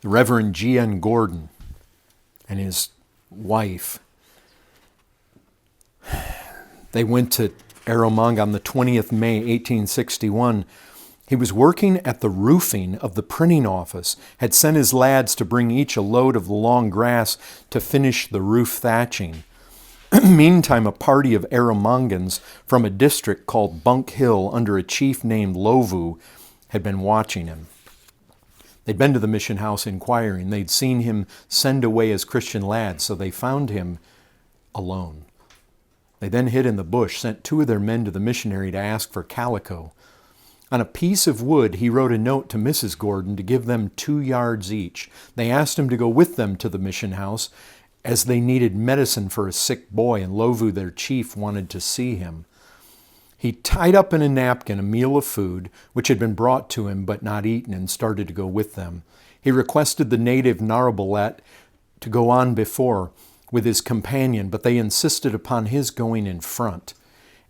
The Reverend G.N. Gordon and his wife, they went to Erromanga on the 20th May, 1861. He was working at the roofing of the printing office, had sent his lads to bring each a load of the long grass to finish the roof thatching. Meantime, a party of Erromangans from a district called Bunk Hill under a chief named Lovu had been watching him. They'd been to the mission house inquiring. They'd seen him send away his Christian lads, so they found him alone. They then hid in the bush, sent 2 of their men to the missionary to ask for calico. On a piece of wood, he wrote a note to Mrs. Gordon to give them 2 yards each. They asked him to go with them to the mission house as they needed medicine for a sick boy, and Lovu, their chief, wanted to see him. He tied up in a napkin a meal of food, which had been brought to him but not eaten, and started to go with them. He requested the native Narabalet to go on before with his companion, but they insisted upon his going in front.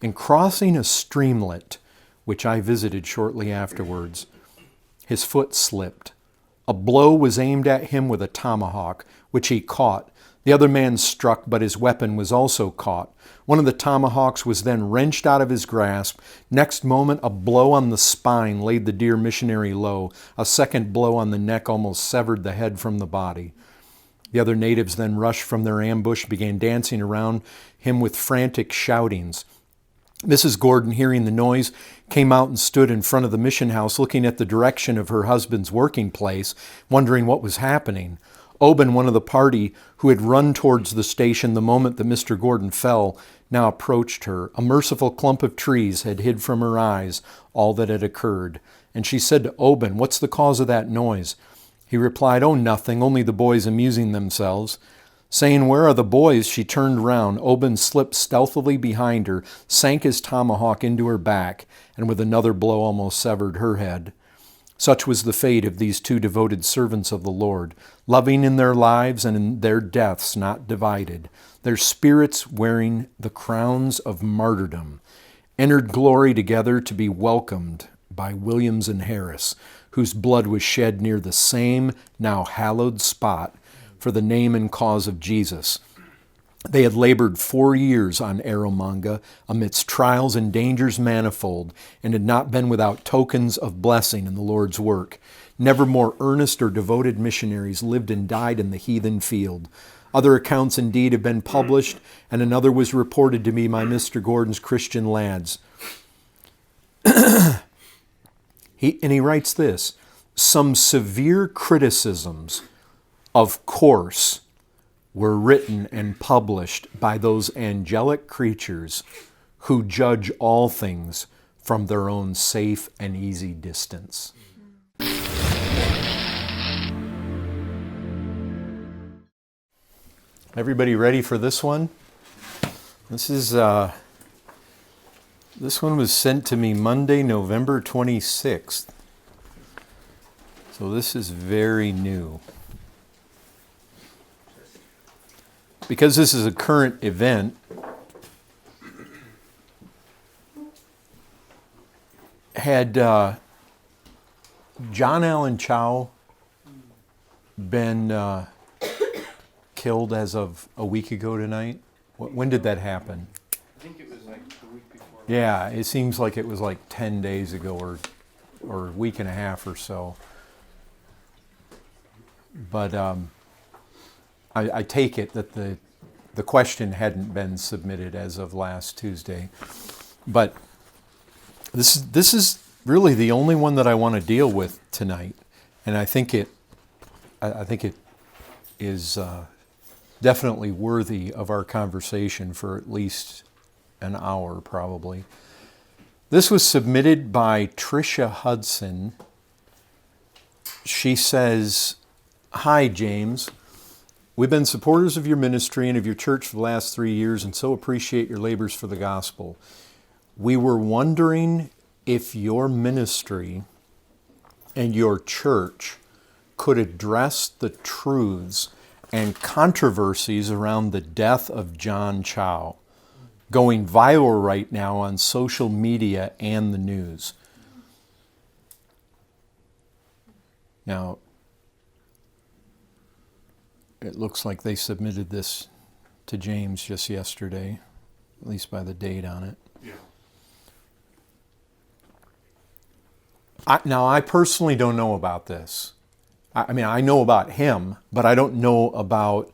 In crossing a streamlet, which I visited shortly afterwards, his foot slipped. A blow was aimed at him with a tomahawk, which he caught. The other man struck, but his weapon was also caught. One of the tomahawks was then wrenched out of his grasp. Next moment, a blow on the spine laid the dear missionary low. A second blow on the neck almost severed the head from the body. The other natives then rushed from their ambush, began dancing around him with frantic shoutings. Mrs. Gordon, hearing the noise, came out and stood in front of the mission house, looking at the direction of her husband's working place, wondering what was happening. Oban, one of the party who had run towards the station the moment that Mr. Gordon fell, now approached her. A merciful clump of trees had hid from her eyes all that had occurred. And she said to Oban, "What's the cause of that noise?" He replied, "Oh, nothing, only the boys amusing themselves." Saying, "Where are the boys?" she turned round. Oban slipped stealthily behind her, sank his tomahawk into her back, and with another blow almost severed her head. Such was the fate of these 2 devoted servants of the Lord, loving in their lives and in their deaths not divided, their spirits wearing the crowns of martyrdom, entered glory together to be welcomed by Williams and Harris, whose blood was shed near the same now hallowed spot for the name and cause of Jesus. They had labored 4 years on Erromanga amidst trials and dangers manifold, and had not been without tokens of blessing in the Lord's work. Never more earnest or devoted missionaries lived and died in the heathen field. Other accounts indeed have been published, and another was reported to me by Mr. Gordon's Christian lads. He writes this: "Some severe criticisms, of course, were written and published by those angelic creatures who judge all things from their own safe and easy distance." Everybody ready for this one? This one was sent to me Monday, November 26th. So this is very new. Because this is a current event, had John Allen Chau been killed as of a week ago tonight? When did that happen? I think it was like the week before. Yeah, it seems like it was like 10 days ago or a week and a half or so. But I take it that the question hadn't been submitted as of last Tuesday. But this is really the only one that I want to deal with tonight, and I think it is definitely worthy of our conversation for at least an hour, probably. This was submitted by Tricia Hudson. She says, "Hi, James. We've been supporters of your ministry and of your church for the last 3 years and so appreciate your labors for the gospel. We were wondering if your ministry and your church could address the truths and controversies around the death of John Chau, going viral right now on social media and the news." Now, it looks like they submitted this to James just yesterday, at least by the date on it. Yeah. Now, I personally don't know about this. I mean, I know about him, but I don't know about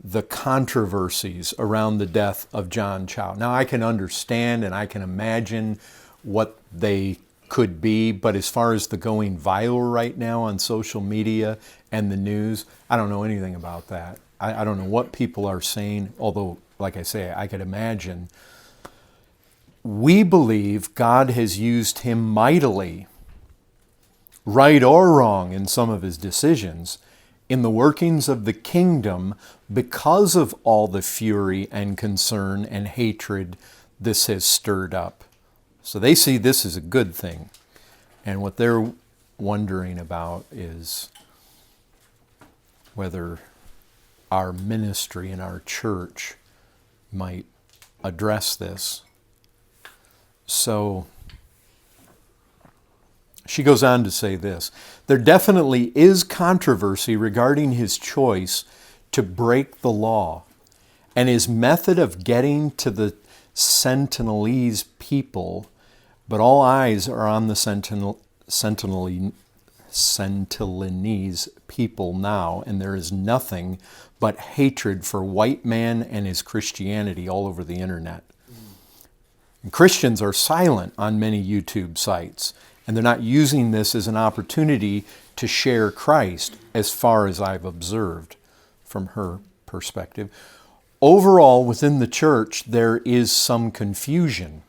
the controversies around the death of John Chau. Now, I can understand and I can imagine what they could be, but as far as the going viral right now on social media and the news, I don't know anything about that. I don't know what people are saying, although, like I say, I could imagine. We believe God has used him mightily, right or wrong in some of his decisions, in the workings of the kingdom because of all the fury and concern and hatred this has stirred up. So they see this as a good thing. And what they're wondering about is whether our ministry and our church might address this. So she goes on to say this: there definitely is controversy regarding his choice to break the law and his method of getting to the Sentinelese people, but all eyes are on the Sentinelese people now, and there is nothing but hatred for white man and his Christianity all over the internet. And Christians are silent on many YouTube sites, and they're not using this as an opportunity to share Christ, as far as I've observed from her perspective. Overall, within the church, there is some confusion.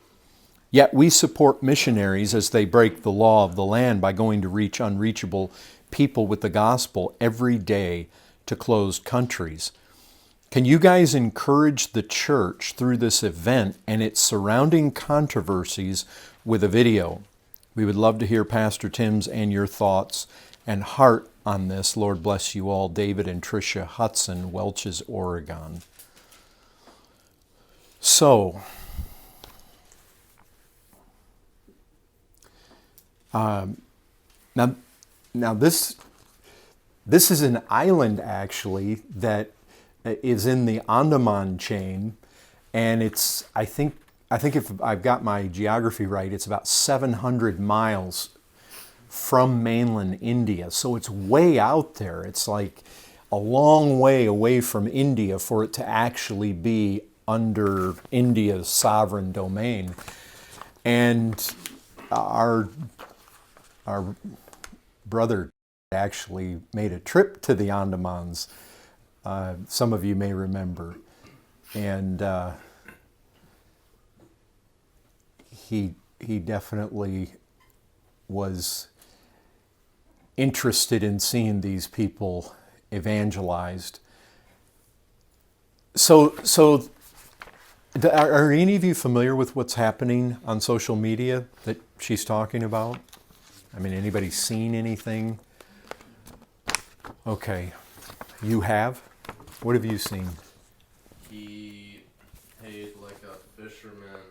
Yet we support missionaries as they break the law of the land by going to reach unreachable people with the gospel every day to closed countries. Can you guys encourage the church through this event and its surrounding controversies with a video? We would love to hear Pastor Tim's and your thoughts and heart on this. Lord bless you all. David and Tricia Hudson, Welches, Oregon. So, now this is an island actually that is in the Andaman chain, and it's I think if I've got my geography right, it's about 700 miles from mainland India. So it's way out there. It's like a long way away from India for it to actually be under India's sovereign domain. And our brother actually made a trip to the Andamans. Some of you may remember. And he definitely was interested in seeing these people evangelized. So are any of you familiar with what's happening on social media that she's talking about? I mean, anybody seen anything? Okay. You have? What have you seen? He paid like a fisherman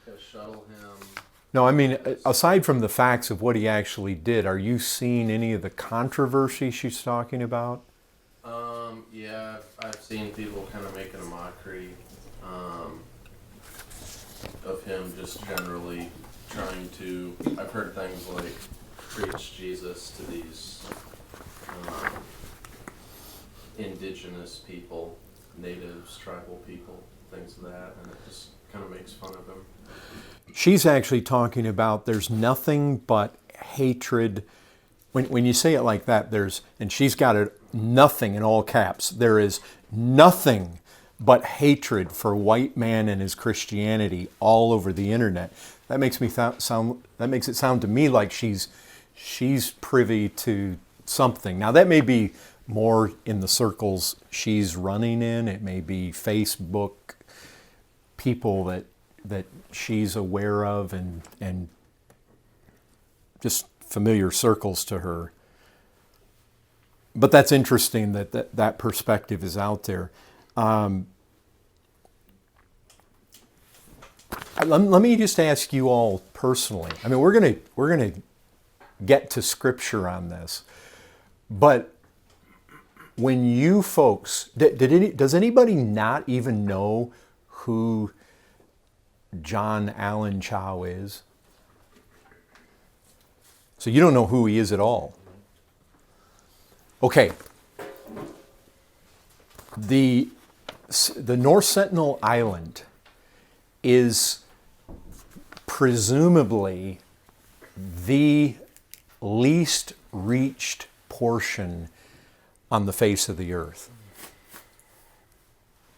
to shuttle him. No, I mean, aside from the facts of what he actually did, are you seeing any of the controversy she's talking about? Yeah, I've seen people kind of making a mockery of him just generally trying to, I've heard things like preach Jesus to these indigenous people, natives, tribal people, things of that, and it just kind of makes fun of him. She's actually talking about there's nothing but hatred. When you say it like that, and she's got it nothing in all caps, there is nothing but hatred for white man and his Christianity all over the internet. That makes me that makes it sound to me like she's privy to something. Now that may be more in the circles she's running in. It may be Facebook people that she's aware of and just familiar circles to her. But that's interesting that perspective is out there. Let me just ask you all personally. I mean, we're gonna get to Scripture on this, but when you folks, does anybody not even know who John Allen Chau is? So you don't know who he is at all. Okay. The North Sentinel Island is presumably the least reached portion on the face of the earth.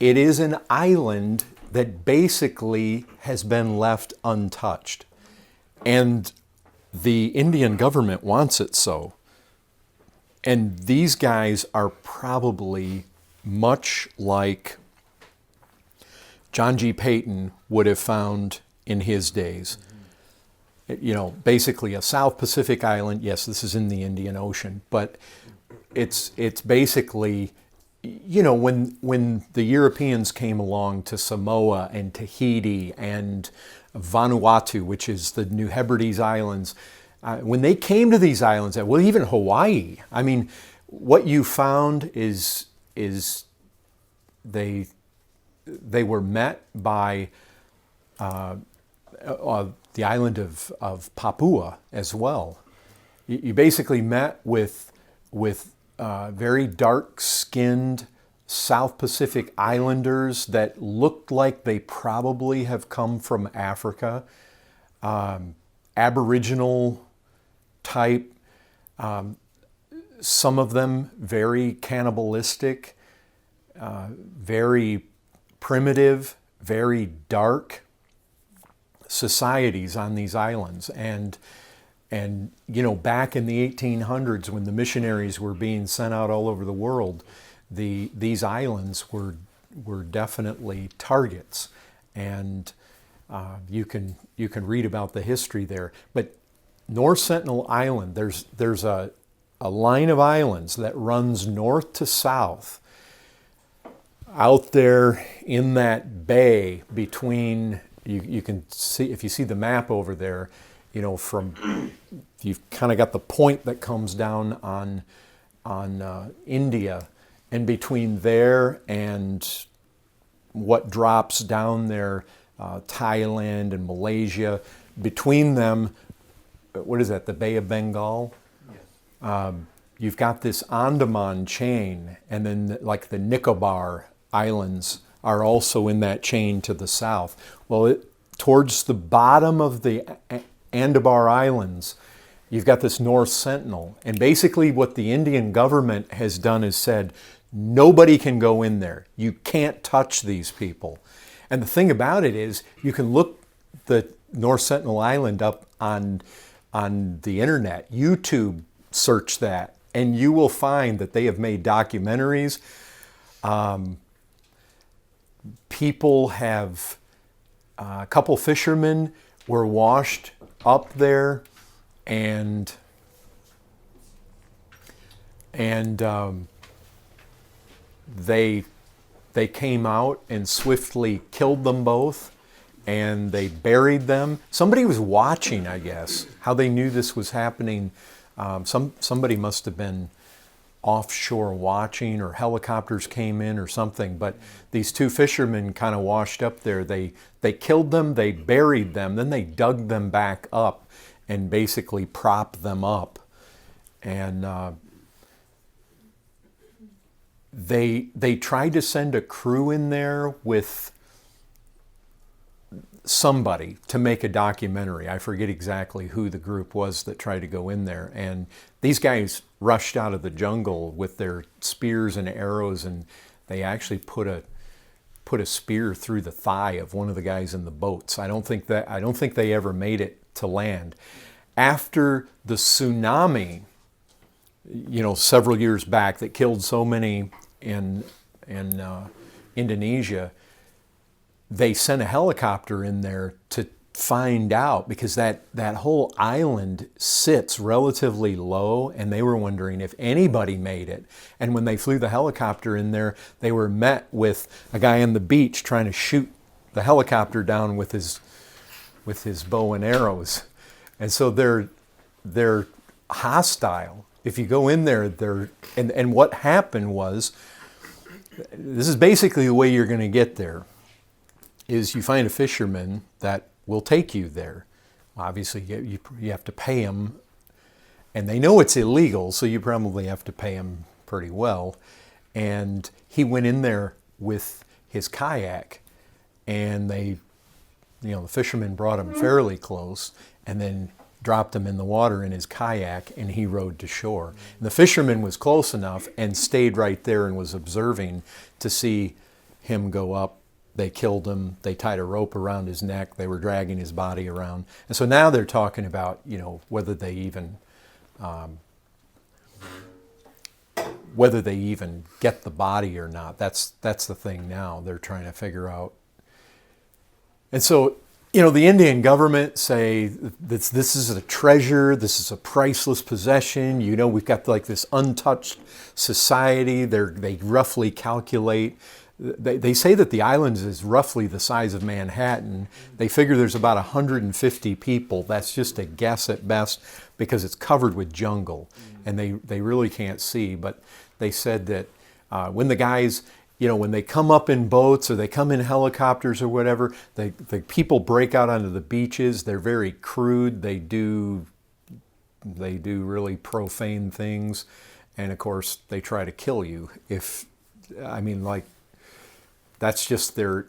It is an island that basically has been left untouched. And the Indian government wants it so. And these guys are probably much like John G. Peyton would have found in his days. You know, basically a South Pacific island. Yes, this is in the Indian Ocean, but it's basically, you know, when the Europeans came along to Samoa and Tahiti and Vanuatu, which is the New Hebrides Islands, when they came to these islands, well, even Hawaii, I mean, what you found is they were met by the island of Papua as well. You basically met with very dark-skinned South Pacific islanders that looked like they probably have come from Africa, Aboriginal type, some of them very cannibalistic, very primitive, very dark societies on these islands. And you know, back in the 1800s when the missionaries were being sent out all over the world, these islands were definitely targets. And you can read about the history there. But North Sentinel Island, there's a line of islands that runs north to south out there in that bay between, you can see, if you see the map over there, you know, from, you've kind of got the point that comes down on India, and between there and what drops down there, Thailand and Malaysia, between them, what is that, the Bay of Bengal? Yes. You've got this Andaman chain, and then like the Nicobar Islands are also in that chain to the south. Well, towards the bottom of the Andaman Islands, you've got this North Sentinel. And basically what the Indian government has done is said, nobody can go in there. You can't touch these people. And the thing about it is, you can look the North Sentinel Island up on the internet, YouTube, search that, and you will find that they have made documentaries. People have, a couple fishermen were washed up there, and they came out and swiftly killed them both, and they buried them. Somebody was watching, I guess. How they knew this was happening, somebody must have been offshore watching, or helicopters came in or something. But these two fishermen kind of washed up there. They killed them, they buried them, then they dug them back up and basically propped them up. And they tried to send a crew in there with somebody to make a documentary. I forget exactly who the group was that tried to go in there. And these guys rushed out of the jungle with their spears and arrows, and they actually put a spear through the thigh of one of the guys in the boats. I don't think they ever made it to land. After the tsunami, you know, several years back that killed so many in Indonesia, they sent a helicopter in there to find out, because that whole island sits relatively low, and they were wondering if anybody made it. And when they flew the helicopter in there, they were met with a guy on the beach trying to shoot the helicopter down with his bow and arrows. And so they're hostile. if you go in there, and what happened was, this is basically the way you're going to get there, is you find a fisherman that will take you there. Obviously, you have to pay him, and they know it's illegal, so you probably have to pay him pretty well. And he went in there with his kayak, and the fisherman brought him fairly close, and then dropped him in the water in his kayak, and he rowed to shore. And the fisherman was close enough and stayed right there and was observing to see him go up. They killed him. They tied a rope around his neck. They were dragging his body around. And so now they're talking about, whether they even get the body or not. That's the thing now. They're trying to figure out. And so, the Indian government say this is a treasure, this is a priceless possession. We've got like this untouched society. They roughly calculate. They say that the island is roughly the size of Manhattan. They figure there's about 150 people. That's just a guess at best because it's covered with jungle and they really can't see. But they said that when the guys, when they come up in boats or they come in helicopters or whatever, the people break out onto the beaches. They're very crude. They do really profane things. And of course, they try to kill you. That's just their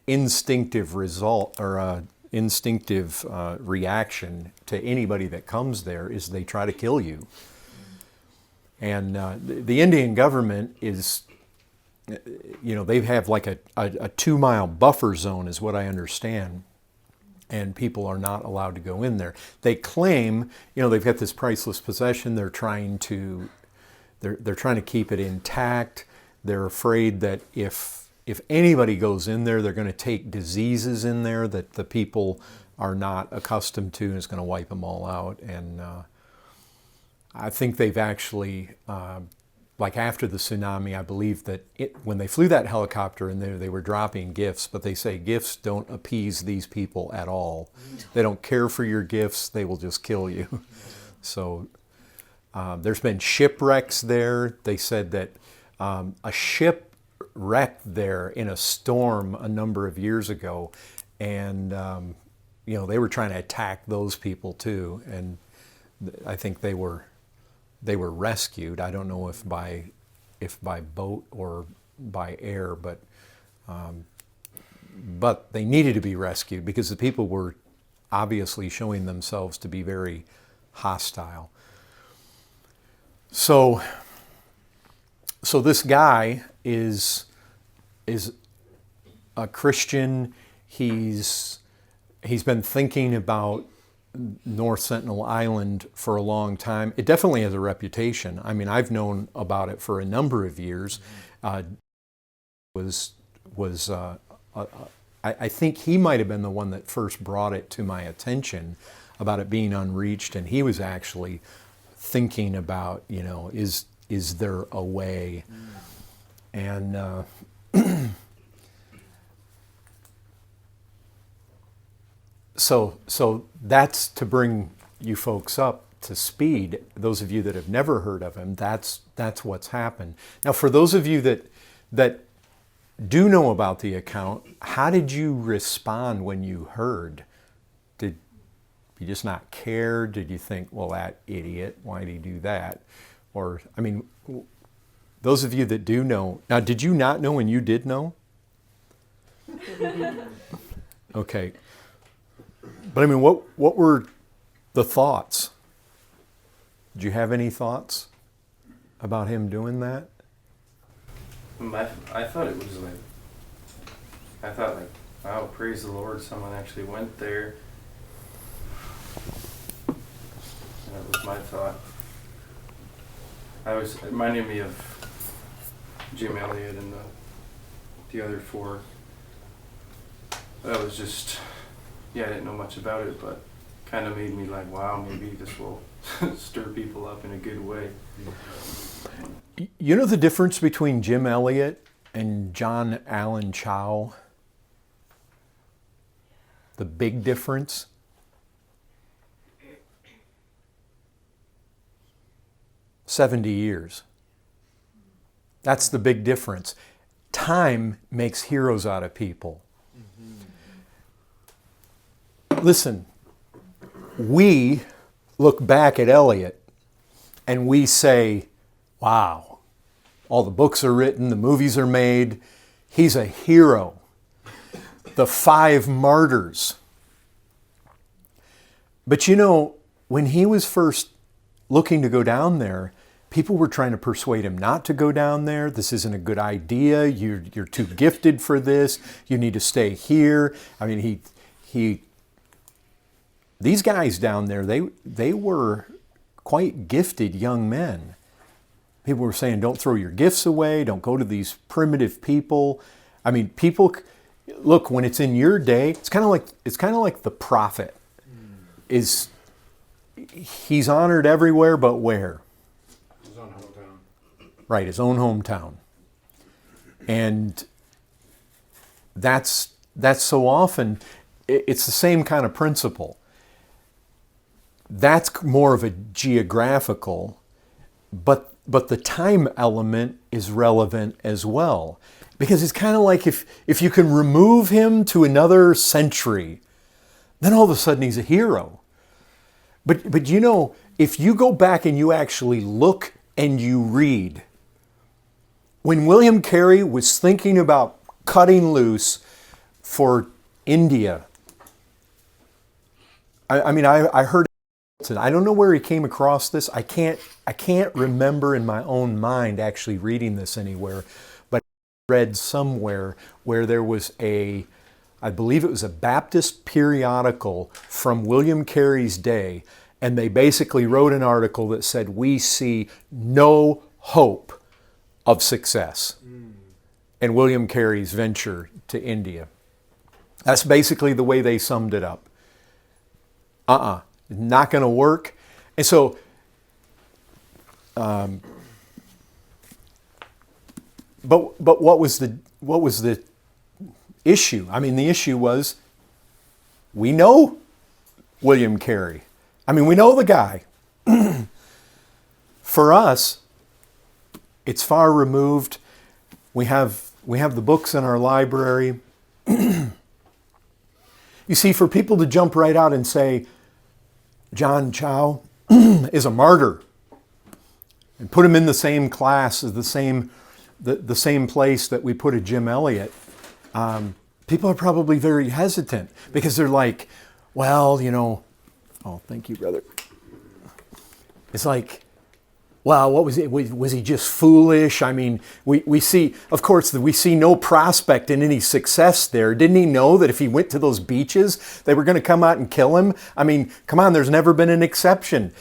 instinctive result or instinctive reaction to anybody that comes there is they try to kill you. And the Indian government is, they have like a 2-mile buffer zone is what I understand. And people are not allowed to go in there. They claim, they've got this priceless possession. They're trying to keep it intact. They're afraid that if anybody goes in there, they're going to take diseases in there that the people are not accustomed to, and it's going to wipe them all out. And I think they've actually, like after the tsunami, I believe that when they flew that helicopter in there, they were dropping gifts, but they say gifts don't appease these people at all. They don't care for your gifts. They will just kill you. So there's been shipwrecks there. They said that a ship wrecked there in a storm a number of years ago, and they were trying to attack those people too, and I think they were rescued. I don't know if by boat or by air, but they needed to be rescued because the people were obviously showing themselves to be very hostile. So this guy is a Christian. He's been thinking about North Sentinel Island for a long time. It definitely has a reputation. I mean, I've known about it for a number of years. I think he might have been the one that first brought it to my attention about it being unreached, and he was actually thinking about, is there a way? And so that's to bring you folks up to speed. Those of you that have never heard of him, that's what's happened. Now, for those of you that do know about the account, how did you respond when you heard? Did you just not care? Did you think, well, that idiot, why'd he do that? Or, those of you that do know, now, did you not know and you did know? Okay. But what were the thoughts? Did you have any thoughts about him doing that? I thought it was wow, praise the Lord, someone actually went there. That was my thought. It reminded me of Jim Elliott and the other four. That was just, I didn't know much about it, but kind of made me like, wow, maybe this will stir people up in a good way. You know the difference between Jim Elliott and John Allen Chau? The big difference? 70 years. That's the big difference. Time makes heroes out of people. Listen, we look back at Eliot and we say, wow, all the books are written, the movies are made, he's a hero. The 5 martyrs. But you know, when he was first looking to go down there, people were trying to persuade him not to go down there. This isn't a good idea. You're too gifted for this. You need to stay here. I mean, these guys down there, they were quite gifted young men. People were saying, don't throw your gifts away. Don't go to these primitive people. I mean, people, look, when it's in your day, it's kind of like the prophet. He's honored everywhere, but where? His own hometown. Right, his own hometown. And that's so often, it's the same kind of principle. That's more of a geographical, but the time element is relevant as well. Because it's kind of like if you can remove him to another century, then all of a sudden he's a hero. But you know, if you go back and you actually look and you read, when William Carey was thinking about cutting loose for India, I heard, I don't know where he came across this. I can't remember in my own mind actually reading this anywhere, but I read somewhere where there was I believe it was a Baptist periodical from William Carey's day, and they basically wrote an article that said, we see no hope of success in William Carey's venture to India. That's basically the way they summed it up. Not going to work. And so, but what was the issue? I mean, the issue was, we know William Carey. I mean, we know the guy. For us, it's far removed. We have the books in our library. You see, for people to jump right out and say, John Chau is a martyr, and put him in the same class as the same place that we put a Jim Elliot, people are probably very hesitant because they're like, well, you know, oh, thank you, brother. It's like, well, what was it? Was he just foolish? I mean, we see, of course, we see no prospect in any success there. Didn't he know that if he went to those beaches, they were going to come out and kill him? I mean, come on, there's never been an exception.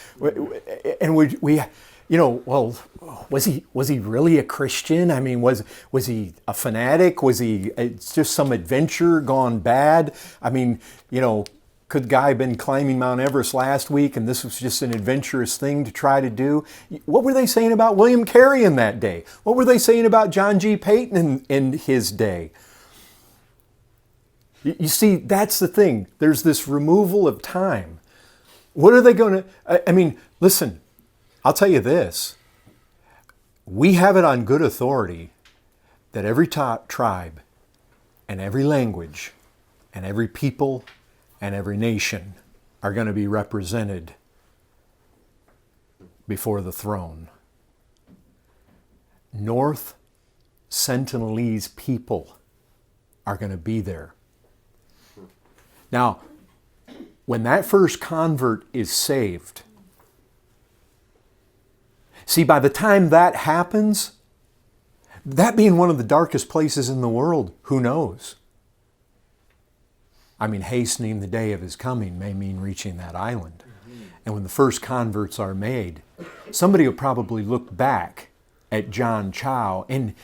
And we you know, well, was he really a Christian? I mean, was he a fanatic? Was he just some adventure gone bad? I mean, you know, could guy have been climbing Mount Everest last week and this was just an adventurous thing to try to do? What were they saying about William Carey in that day? What were they saying about John G. Payton in his day? You see, that's the thing. There's this removal of time. What are they going to... I mean, listen, I'll tell you this. We have it on good authority that every tribe and every language and every people and every nation are going to be represented before the throne. North Sentinelese people are going to be there. Now, when that first convert is saved, see, by the time that happens, that being one of the darkest places in the world, who knows? I mean, hastening the day of his coming may mean reaching that island. And when the first converts are made, somebody will probably look back at John Chau and,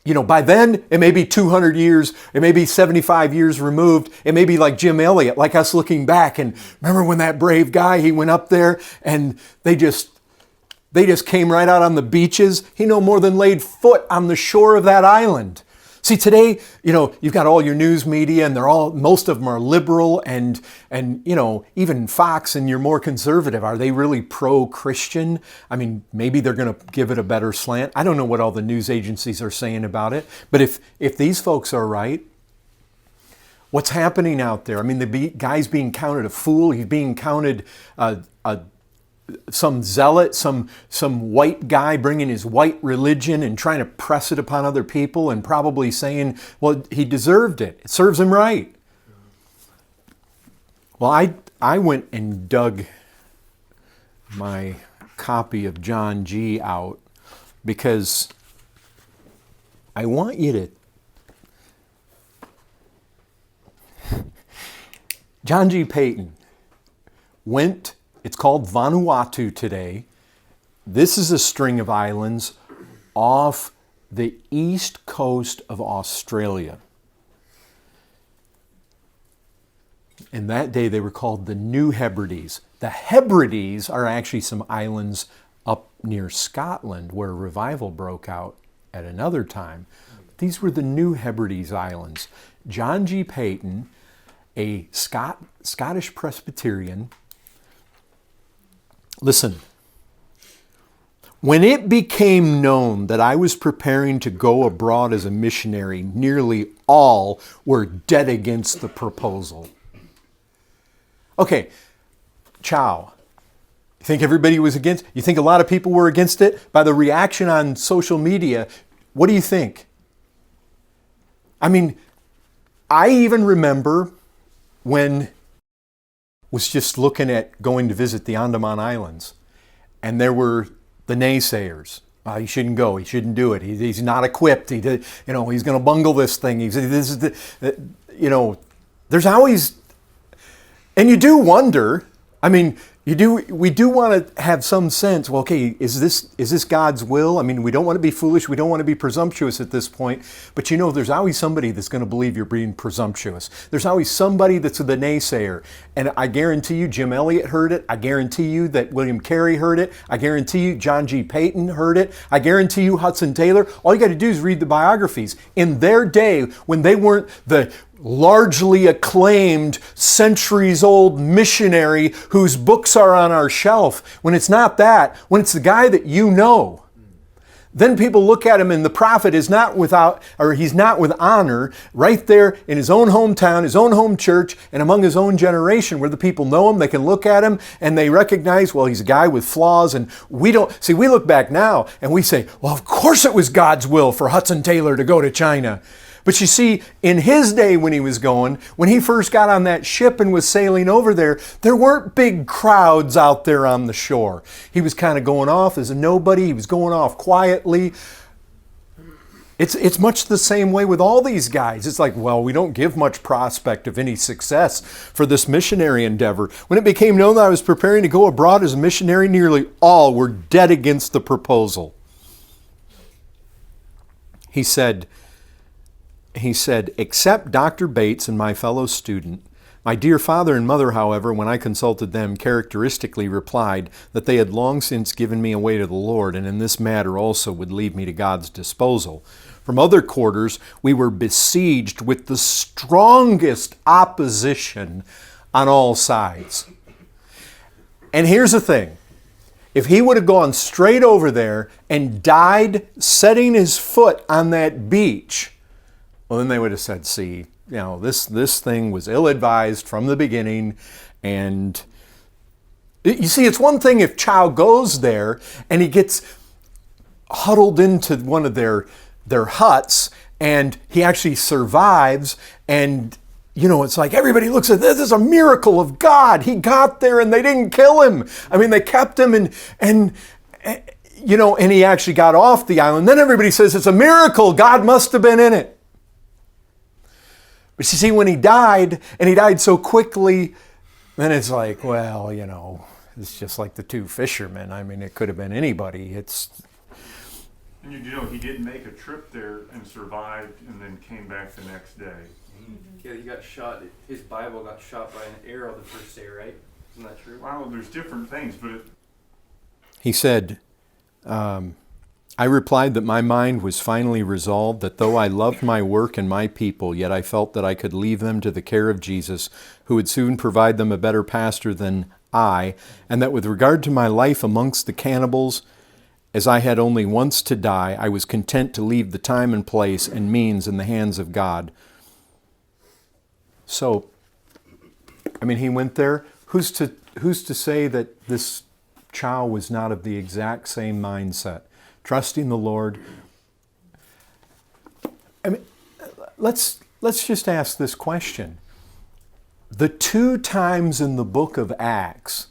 you know, by then it may be 200 years, it may be 75 years removed, it may be like Jim Elliot, like us looking back and remember when that brave guy, he went up there and they just came right out on the beaches. He no more than laid foot on the shore of that island. See, today, you've got all your news media, and most of them are liberal, and even Fox, and you're more conservative. Are they really pro-Christian? I mean, maybe they're going to give it a better slant. I don't know what all the news agencies are saying about it, but if these folks are right, what's happening out there? I mean, the guy's being counted a fool. He's being counted some zealot, some white guy bringing his white religion and trying to press it upon other people and probably saying, well, he deserved it. It serves him right. Well, I went and dug my copy of John G. out because I want you to... John G. Payton went... It's called Vanuatu today. This is a string of islands off the east coast of Australia. In that day, they were called the New Hebrides. The Hebrides are actually some islands up near Scotland where revival broke out at another time. These were the New Hebrides Islands. John G. Payton, a Scottish Presbyterian. Listen, when it became known that I was preparing to go abroad as a missionary, nearly all were dead against the proposal. Okay, Chau. You think everybody was against? You think a lot of people were against it? By the reaction on social media, what do you think? I mean, I even remember when was just looking at going to visit the Andaman Islands, and there were the naysayers. He shouldn't go. He shouldn't do it. He's not equipped. He's going to bungle this thing. There's always, and you do wonder. I mean, we do want to have some sense. Well, okay, is this God's will? I mean, we don't want to be foolish. We don't want to be presumptuous at this point. But there's always somebody that's going to believe you're being presumptuous. There's always somebody that's the naysayer. And I guarantee you, Jim Elliot heard it. I guarantee you that William Carey heard it. I guarantee you, John G. Payton heard it. I guarantee you, Hudson Taylor. All you got to do is read the biographies. In their day, when they weren't the largely acclaimed, centuries-old missionary whose books are on our shelf, when it's not that, when it's the guy that then people look at him, and the prophet is not without, or he's not with honor, right there in his own hometown, his own home church, and among his own generation, where the people know him, they can look at him, and they recognize, well, he's a guy with flaws, and we look back now, and we say, well, of course it was God's will for Hudson Taylor to go to China. But you see, in his day when he was going, when he first got on that ship and was sailing over there weren't big crowds out there on the shore. He was kind of going off as a nobody. He was going off quietly. It's much the same way with all these guys. It's like, well, we don't give much prospect of any success for this missionary endeavor. When it became known that I was preparing to go abroad as a missionary, nearly all were dead against the proposal. He said, except Dr. Bates and my fellow student. My dear father and mother, however, when I consulted them, characteristically replied that they had long since given me away to the Lord, and in this matter also would leave me to God's disposal. From other quarters, we were besieged with the strongest opposition on all sides. And here's the thing. If he would have gone straight over there and died setting his foot on that beach, well, then they would have said, see, this thing was ill-advised from the beginning. And you see, it's one thing if Chau goes there and he gets huddled into one of their huts and he actually survives, and it's like everybody looks at this as a miracle of God. He got there and they didn't kill him. I mean, they kept him and he actually got off the island. Then everybody says it's a miracle. God must have been in it. But you see, when he died, and he died so quickly, then it's like, well, it's just like the two fishermen. I mean, it could have been anybody. And he did make a trip there and survived, and then came back the next day. Yeah, he got shot. His Bible got shot by an arrow the first day, right? Isn't that true? Wow, there's different things, but he said, I replied that my mind was finally resolved, that though I loved my work and my people, yet I felt that I could leave them to the care of Jesus, who would soon provide them a better pastor than I, and that with regard to my life amongst the cannibals, as I had only once to die, I was content to leave the time and place and means in the hands of God. So, he went there. Who's to say that this Chau was not of the exact same mindset? Trusting the Lord. Let's just ask this question. The 2 times in the book of Acts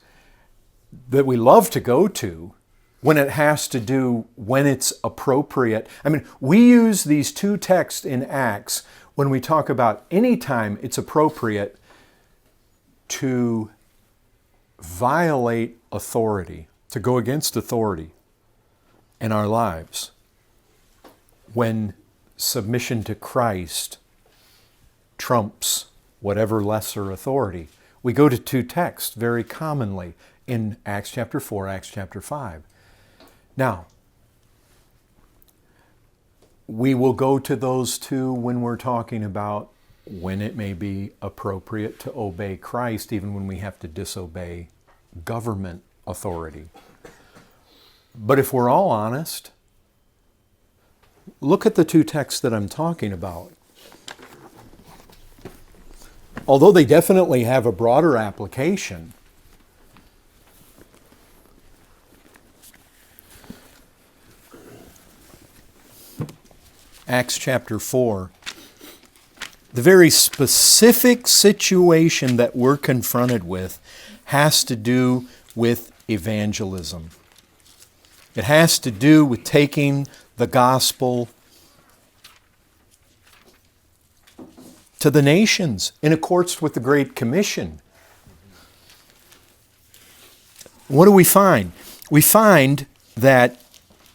that we love to go to, when it has to do when it's appropriate. We use these 2 texts in Acts when we talk about any time it's appropriate to violate authority, to go against authority in our lives, when submission to Christ trumps whatever lesser authority. We go to 2 texts very commonly in Acts chapter 4, Acts chapter 5. Now, we will go to those 2 when we're talking about when it may be appropriate to obey Christ, even when we have to disobey government authority. But if we're all honest, look at the 2 texts that I'm talking about. Although they definitely have a broader application, Acts chapter 4, the very specific situation that we're confronted with has to do with evangelism. It has to do with taking the gospel to the nations in accordance with the Great Commission. What do we find? We find that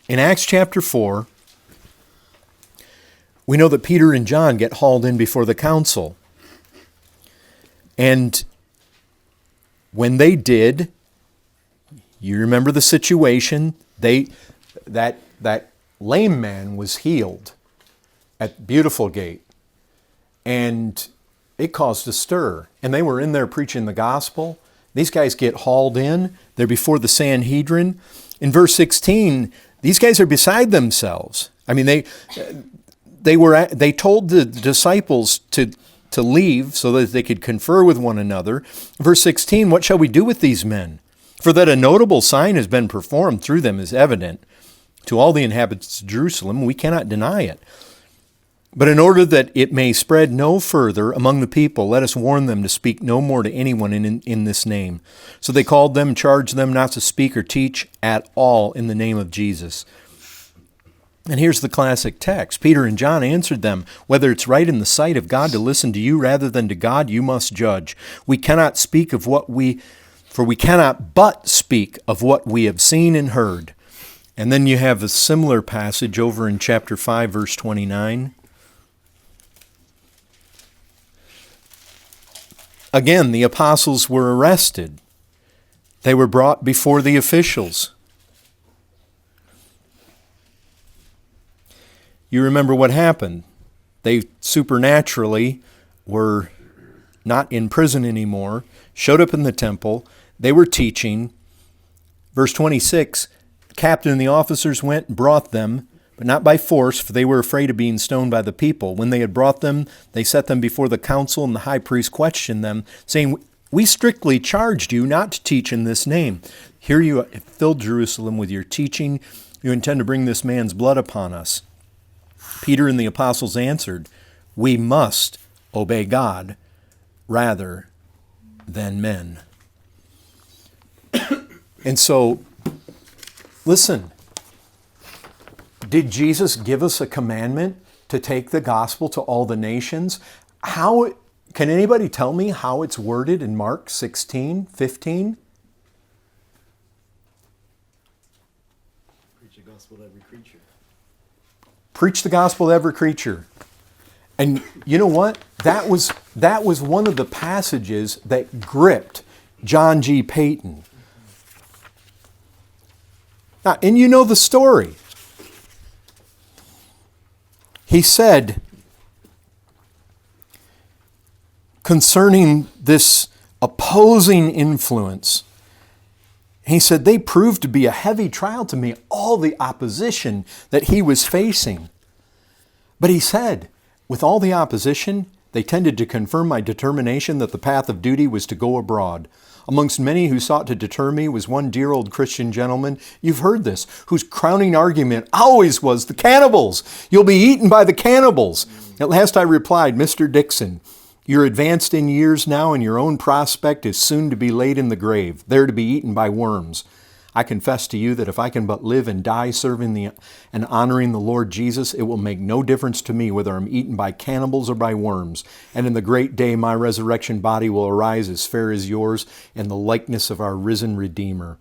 in Acts chapter 4, we know that Peter and John get hauled in before the council. And when they did, you remember the situation, that lame man was healed at Beautiful Gate. And it caused a stir. And they were in there preaching the gospel. These guys get hauled in. They're before the Sanhedrin. In verse 16, these guys are beside themselves. They told the disciples to leave so that they could confer with one another. Verse 16, what shall we do with these men? For that a notable sign has been performed through them is evident to all the inhabitants of Jerusalem. We cannot deny it. But in order that it may spread no further among the people, let us warn them to speak no more to anyone in this name. So they called them, charged them not to speak or teach at all in the name of Jesus. And here's the classic text. Peter and John answered them, whether it's right in the sight of God to listen to you rather than to God, you must judge. We cannot but speak of what we have seen and heard. And then you have a similar passage over in chapter 5, verse 29. Again, the apostles were arrested. They were brought before the officials. You remember what happened. They supernaturally were not in prison anymore, showed up in the temple. They were teaching. Verse 26, the captain and the officers went and brought them, but not by force, for they were afraid of being stoned by the people. When they had brought them, they set them before the council, and the high priest questioned them, saying, we strictly charged you not to teach in this name. Here you have filled Jerusalem with your teaching. You intend to bring this man's blood upon us. Peter and the apostles answered, we must obey God rather than men. And so, listen, did Jesus give us a commandment to take the gospel to all the nations? Can anybody tell me how it's worded in Mark 16:15? Preach the gospel to every creature. Preach the gospel to every creature. And you know what? That was one of the passages that gripped John G. Payton. Now, and you know the story. He said concerning this opposing influence, he said, they proved to be a heavy trial to me, all the opposition that he was facing. But he said, with all the opposition, they tended to confirm my determination that the path of duty was to go abroad. Amongst many who sought to deter me was one dear old Christian gentleman, you've heard this, whose crowning argument always was the cannibals. You'll be eaten by the cannibals. At last I replied, Mr. Dixon, you're advanced in years now, and your own prospect is soon to be laid in the grave, there to be eaten by worms. I confess to you that if I can but live and die serving and honoring the Lord Jesus, it will make no difference to me whether I'm eaten by cannibals or by worms. And in the great day, my resurrection body will arise as fair as yours in the likeness of our risen Redeemer.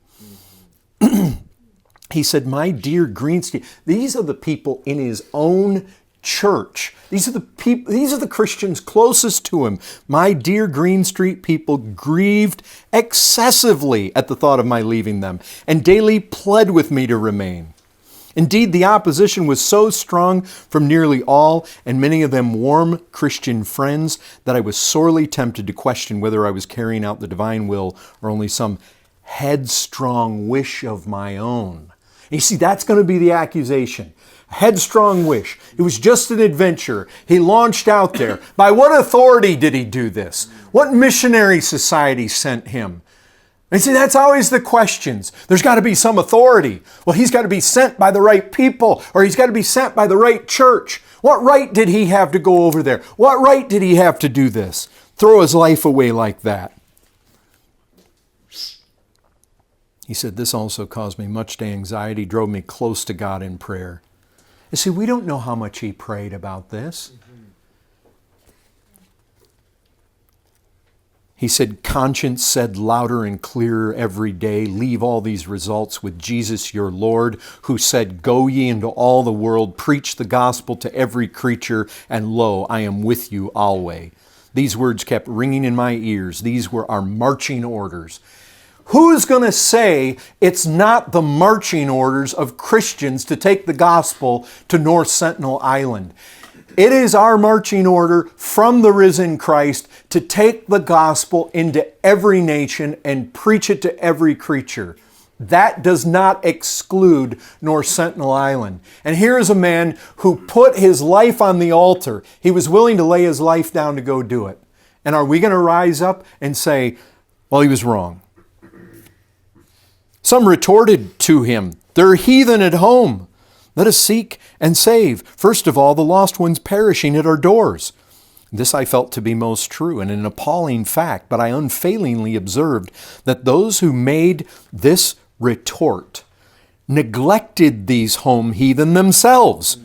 He said, my dear Greenstein, these are the people in his own church. These are the people, these are the Christians closest to him. My dear Green Street people grieved excessively at the thought of my leaving them, and daily pled with me to remain. Indeed, the opposition was so strong from nearly all, and many of them warm Christian friends, that I was sorely tempted to question whether I was carrying out the divine will or only some headstrong wish of my own. And you see, that's going to be the accusation. Headstrong wish. It was just an adventure. He launched out there. By what authority did he do this? What missionary society sent him? And see, that's always the questions. There's got to be some authority. Well, he's got to be sent by the right people, or he's got to be sent by the right church. What right did he have to go over there? What right did he have to do this? Throw his life away like that? He said, this also caused me much anxiety, drove me close to God in prayer. You see, we don't know how much he prayed about this. He said, conscience said louder and clearer every day, leave all these results with Jesus your Lord, who said, go ye into all the world, preach the gospel to every creature, and lo, I am with you always. These words kept ringing in my ears. These were our marching orders. Who's going to say it's not the marching orders of Christians to take the gospel to North Sentinel Island? It is our marching order from the risen Christ to take the gospel into every nation and preach it to every creature. That does not exclude North Sentinel Island. And here is a man who put his life on the altar. He was willing to lay his life down to go do it. And are we going to rise up and say, well, he was wrong? Some retorted to him, they're heathen at home. Let us seek and save, first of all, the lost ones perishing at our doors. This I felt to be most true and an appalling fact, but I unfailingly observed that those who made this retort neglected these home heathen themselves.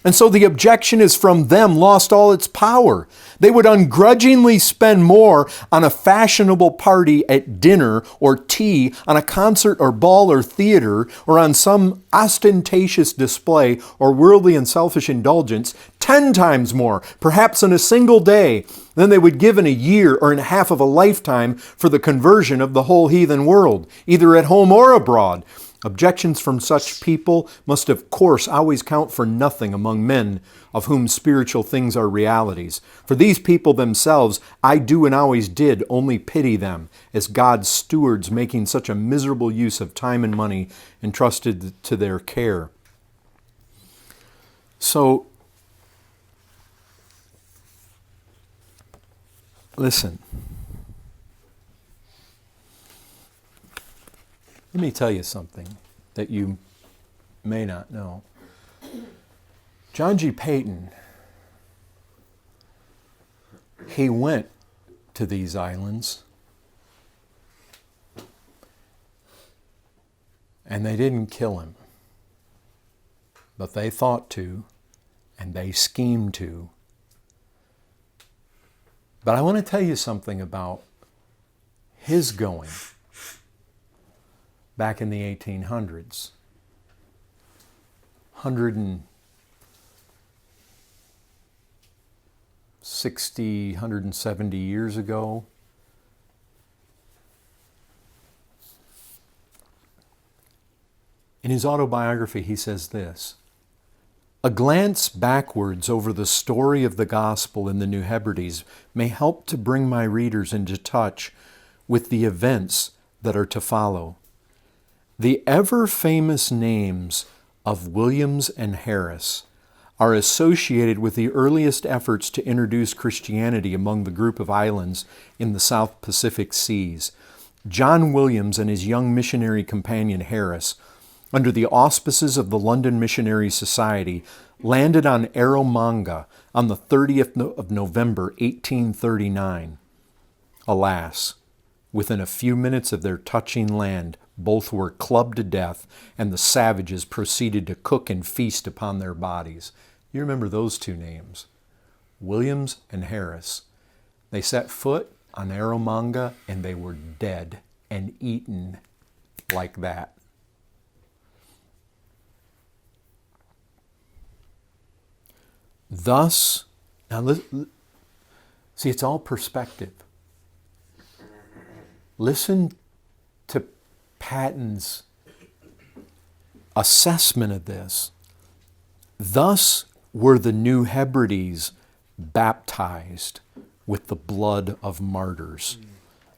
And so the objection is from them lost all its power. They would ungrudgingly spend more on a fashionable party at dinner or tea, on a concert or ball or theater, or on some ostentatious display or worldly and selfish indulgence 10 times more, perhaps in a single day, than they would give in a year or in half of a lifetime for the conversion of the whole heathen world, either at home or abroad. Objections from such people must of course always count for nothing among men of whom spiritual things are realities. For these people themselves, I do and always did only pity them as God's stewards making such a miserable use of time and money entrusted to their care. So, listen. Let me tell you something that you may not know. John G. Payton, he went to these islands, and they didn't kill him, but they thought to, and they schemed to. But I want to tell you something about his going back in the 1800s. 160, 170 years ago. In his autobiography, he says this: A glance backwards over the story of the gospel in the New Hebrides may help to bring my readers into touch with the events that are to follow. The ever-famous names of Williams and Harris are associated with the earliest efforts to introduce Christianity among the group of islands in the South Pacific Seas. John Williams and his young missionary companion Harris, under the auspices of the London Missionary Society, landed on Erromanga on the 30th of November, 1839. Alas, within a few minutes of their touching land, both were clubbed to death, and the savages proceeded to cook and feast upon their bodies. You remember those two names, Williams and Harris. They set foot on Erromanga, and they were dead and eaten like that. Thus, now see, it's all perspective. Listen to Patton's assessment of this. Thus were the New Hebrides baptized with the blood of martyrs,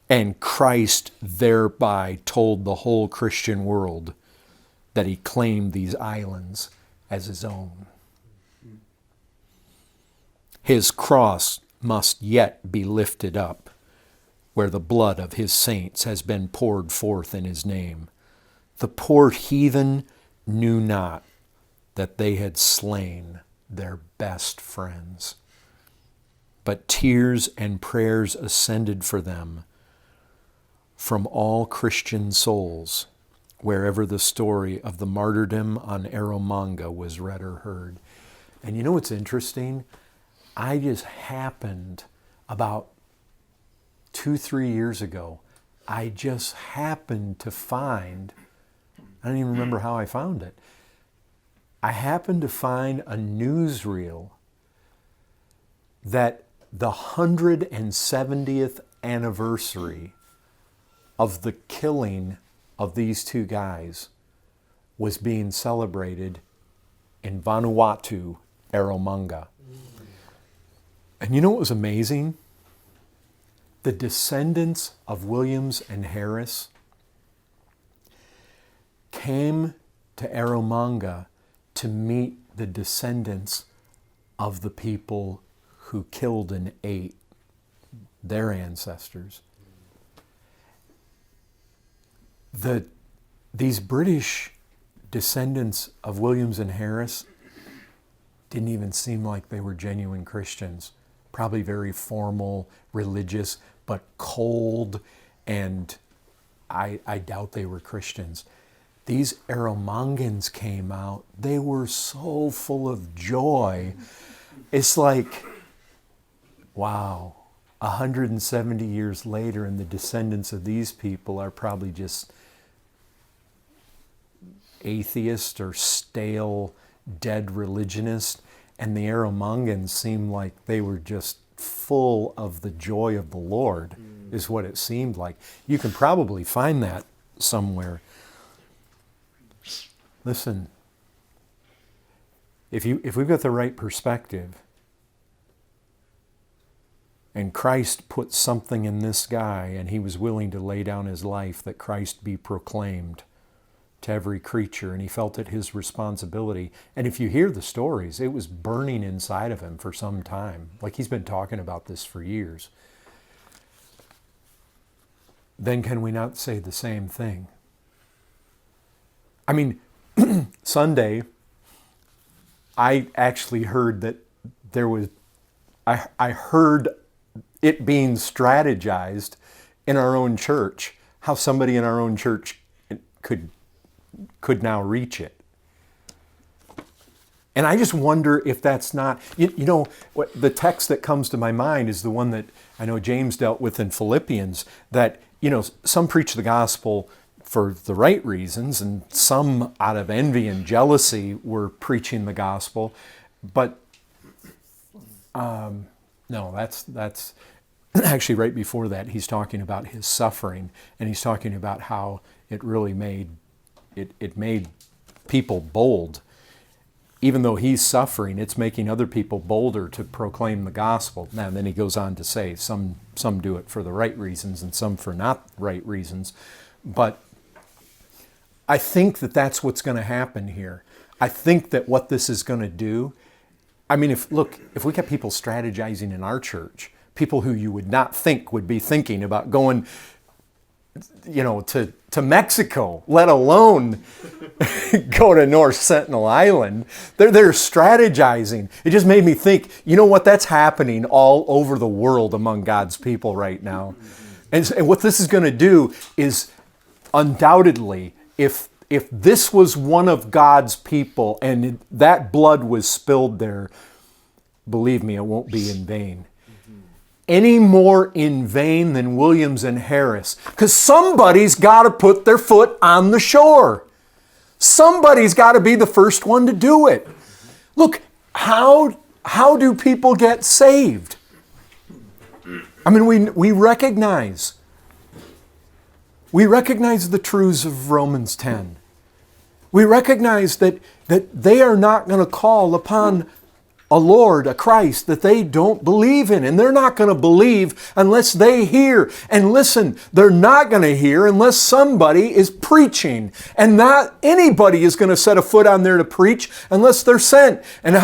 and Christ thereby told the whole Christian world that he claimed these islands as his own. His cross must yet be lifted up, where the blood of his saints has been poured forth in his name. The poor heathen knew not that they had slain their best friends. But tears and prayers ascended for them from all Christian souls, wherever the story of the martyrdom on Erromanga was read or heard. And you know what's interesting? I just happened about 2-3 years ago, I just happened to find, I don't even remember how I found it. I happened to find a newsreel that the 170th anniversary of the killing of these two guys was being celebrated in Vanuatu, Erromanga. And you know what was amazing? The descendants of Williams and Harris came to Erromanga to meet the descendants of the people who killed and ate their ancestors. These British descendants of Williams and Harris didn't even seem like they were genuine Christians. Probably very formal, religious, but cold, and I doubt they were Christians. These Erromangans came out. They were so full of joy. It's like, wow, 170 years later, and the descendants of these people are probably just atheist or stale, dead religionists. And the Erromangans seemed like they were just full of the joy of the Lord, is what it seemed like. You can probably find that somewhere. Listen, if we've got the right perspective, and Christ put something in this guy, and he was willing to lay down his life that Christ be proclaimed to every creature, and he felt it his responsibility. And if you hear the stories, it was burning inside of him for some time. Like he's been talking about this for years. Then can we not say the same thing? I mean, Sunday, I actually heard that there was, I heard it being strategized in our own church, how somebody in our own church could now reach it. And I just wonder if that's not, you know, the text that comes to my mind is the one that I know James dealt with in Philippians, that, you know, some preach the gospel for the right reasons, and some out of envy and jealousy were preaching the gospel. But no, that's actually right before that. He's talking about his suffering, and he's talking about how it really made it made people bold. even though he's suffering, it's making other people bolder to proclaim the gospel. Now, and then he goes on to say some do it for the right reasons and some for not right reasons. But I think that that's what's going to happen here. I think that what this is going to do, I mean, if we got people strategizing in our church, people who you would not think would be thinking about going, to Mexico, let alone go to North Sentinel Island. They're strategizing. It just made me think, you know what, that's happening all over the world among God's people right now. And what this is going to do is undoubtedly, if this was one of God's people and that blood was spilled there, believe me, it won't be in vain. Any more in vain than Williams and Harris. Because somebody's got to put their foot on the shore. Somebody's got to be the first one to do it. Look, how do people get saved? I mean, we recognize the truths of Romans 10. We recognize that they are not going to call upon a Lord, a Christ, that they don't believe in. And they're not going to believe unless they hear. And listen, they're not going to hear unless somebody is preaching. And not anybody is going to set a foot on there to preach unless they're sent. And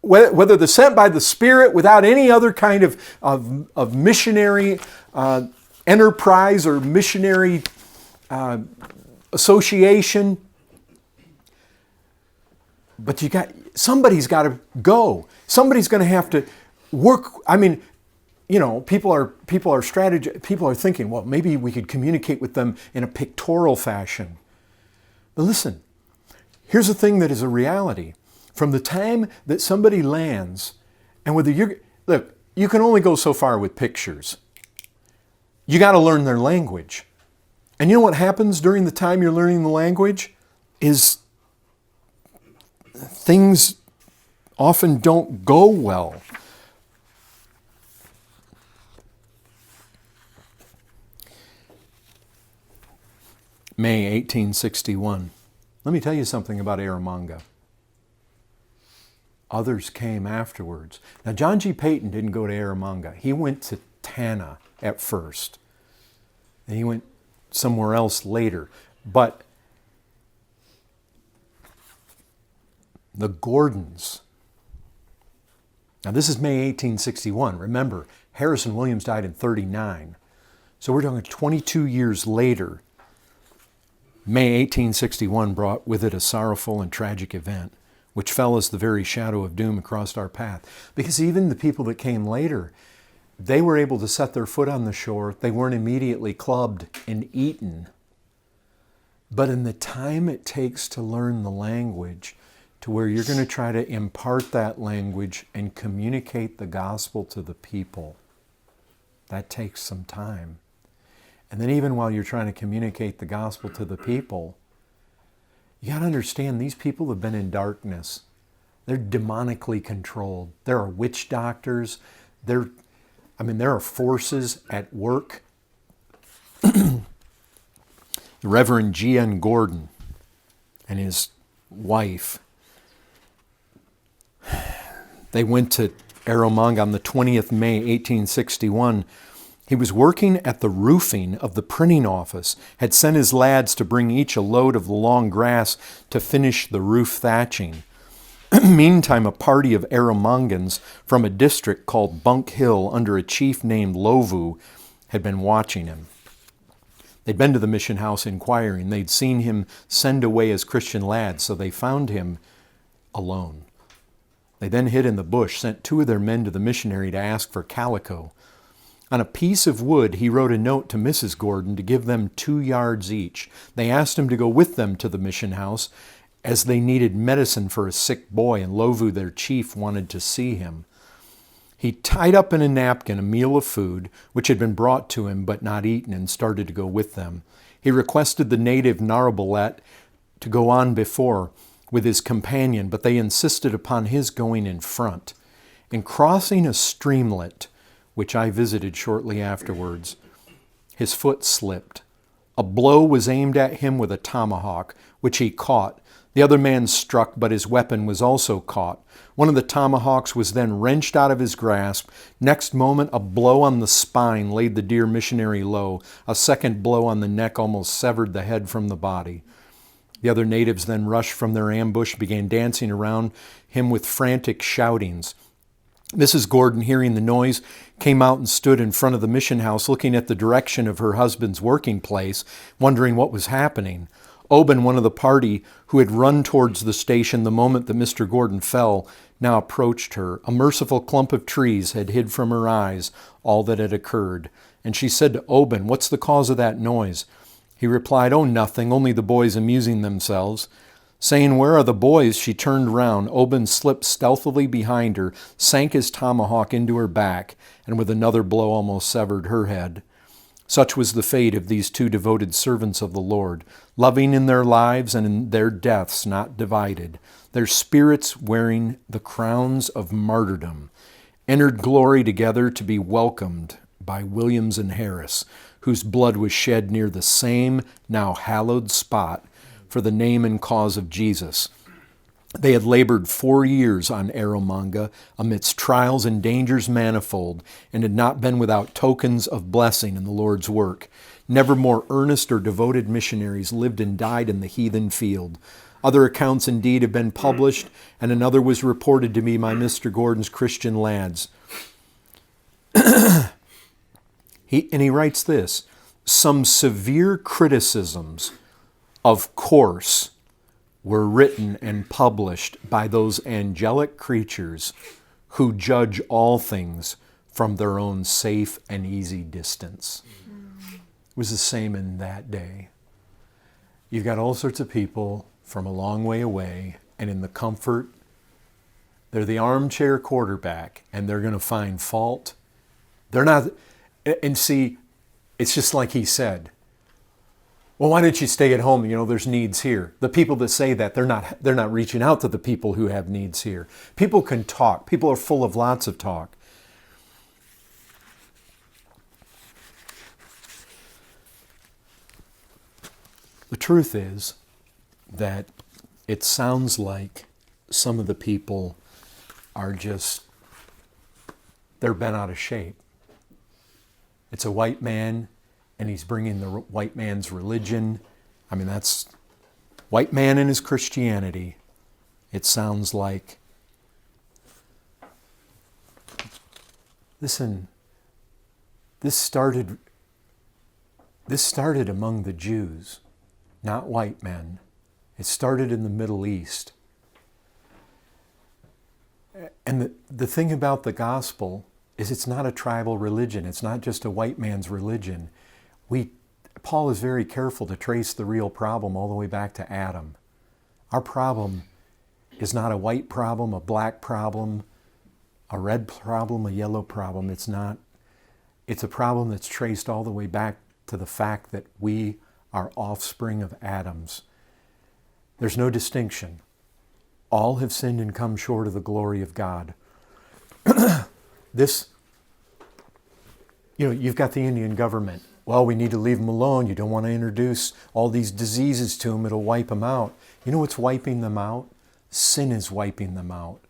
whether they're sent by the Spirit without any other kind of missionary enterprise or missionary association. But somebody's got to go. Somebody's going to have to work. I mean, people are thinking, well, maybe we could communicate with them in a pictorial fashion. But listen, here's the thing that is a reality. From the time that somebody lands, and look, you can only go so far with pictures. You got to learn their language. And you know what happens during the time you're learning the language is things often don't go well. May 1861. Let me tell you something about Erromanga. Others came afterwards. Now, John G. Payton didn't go to Erromanga. He went to Tana at first. And he went somewhere else later. But the Gordons. Now this is May 1861. Remember, Harrison Williams died in 39. So we're talking 22 years later. May 1861 brought with it a sorrowful and tragic event, which fell as the very shadow of doom across our path. Because even the people that came later, they were able to set their foot on the shore. They weren't immediately clubbed and eaten. But in the time it takes to learn the language, to where you're going to try to impart that language and communicate the gospel to the people, that takes some time. And then even while you're trying to communicate the gospel to the people, you got to understand these people have been in darkness. They're demonically controlled. There are witch doctors. There are forces at work. The Reverend G.N. Gordon and his wife, they went to Erromanga on the 20th May 1861. He was working at the roofing of the printing office, had sent his lads to bring each a load of the long grass to finish the roof thatching. Meantime, a party of Erromangans from a district called Bunk Hill under a chief named Lovu had been watching him. They'd been to the mission house inquiring. They'd seen him send away his Christian lads, so they found him alone. They then hid in the bush, sent 2 of their men to the missionary to ask for calico. On a piece of wood, he wrote a note to Mrs. Gordon to give them 2 yards each. They asked him to go with them to the mission house, as they needed medicine for a sick boy, and Lovu, their chief, wanted to see him. He tied up in a napkin a meal of food, which had been brought to him but not eaten, and started to go with them. He requested the native Narabalet to go on before with his companion, but they insisted upon his going in front. In crossing a streamlet, which I visited shortly afterwards, his foot slipped. A blow was aimed at him with a tomahawk, which he caught, The other man struck, but his weapon was also caught. One of the tomahawks was then wrenched out of his grasp. Next moment, a blow on the spine laid the dear missionary low. A second blow on the neck almost severed the head from the body. The other natives then rushed from their ambush, began dancing around him with frantic shoutings. Mrs. Gordon, hearing the noise, came out and stood in front of the mission house, looking at the direction of her husband's working place, wondering what was happening. Oben, one of the party who had run towards the station the moment that Mr. Gordon fell, now approached her. A merciful clump of trees had hid from her eyes all that had occurred. And she said to Oben, "What's the cause of that noise?" He replied, "Oh, nothing, only the boys amusing themselves." Saying, "Where are the boys?" she turned round. Oben slipped stealthily behind her, sank his tomahawk into her back, and with another blow almost severed her head. Such was the fate of these two devoted servants of the Lord, loving in their lives and in their deaths not divided, their spirits wearing the crowns of martyrdom, entered glory together to be welcomed by Williams and Harris, whose blood was shed near the same now hallowed spot for the name and cause of Jesus. They had labored 4 years on Erromanga amidst trials and dangers manifold, and had not been without tokens of blessing in the Lord's work. Never more earnest or devoted missionaries lived and died in the heathen field. Other accounts indeed have been published, and another was reported to me by Mr. Gordon's Christian lads. He writes this: "Some severe criticisms, of course, were written and published by those angelic creatures who judge all things from their own safe and easy distance." It was the same in that day. You've got all sorts of people from a long way away, and in the comfort, they're the armchair quarterback, and they're going to find fault. They're not, and see, it's just like he said, "Well, why don't you stay at home? You know, there's needs here." The people that say that, they're not reaching out to the people who have needs here. People can talk. People are full of lots of talk. The truth is that it sounds like some of the people are just, they're bent out of shape. It's a white man, and he's bringing the white man's religion. I mean, that's white man and his Christianity. It sounds like, listen, this started among the Jews, not white men. It started in the Middle East. And the thing about the gospel is it's not a tribal religion. It's not just a white man's religion. Paul is very careful to trace the real problem all the way back to Adam. Our problem is not a white problem, a black problem, a red problem, a yellow problem. It's not. It's a problem that's traced all the way back to the fact that we are offspring of Adam's. There's no distinction. All have sinned and come short of the glory of God. You've got the Indian government. Well, we need to leave them alone. You don't want to introduce all these diseases to them. It'll wipe them out. You know what's wiping them out? Sin is wiping them out.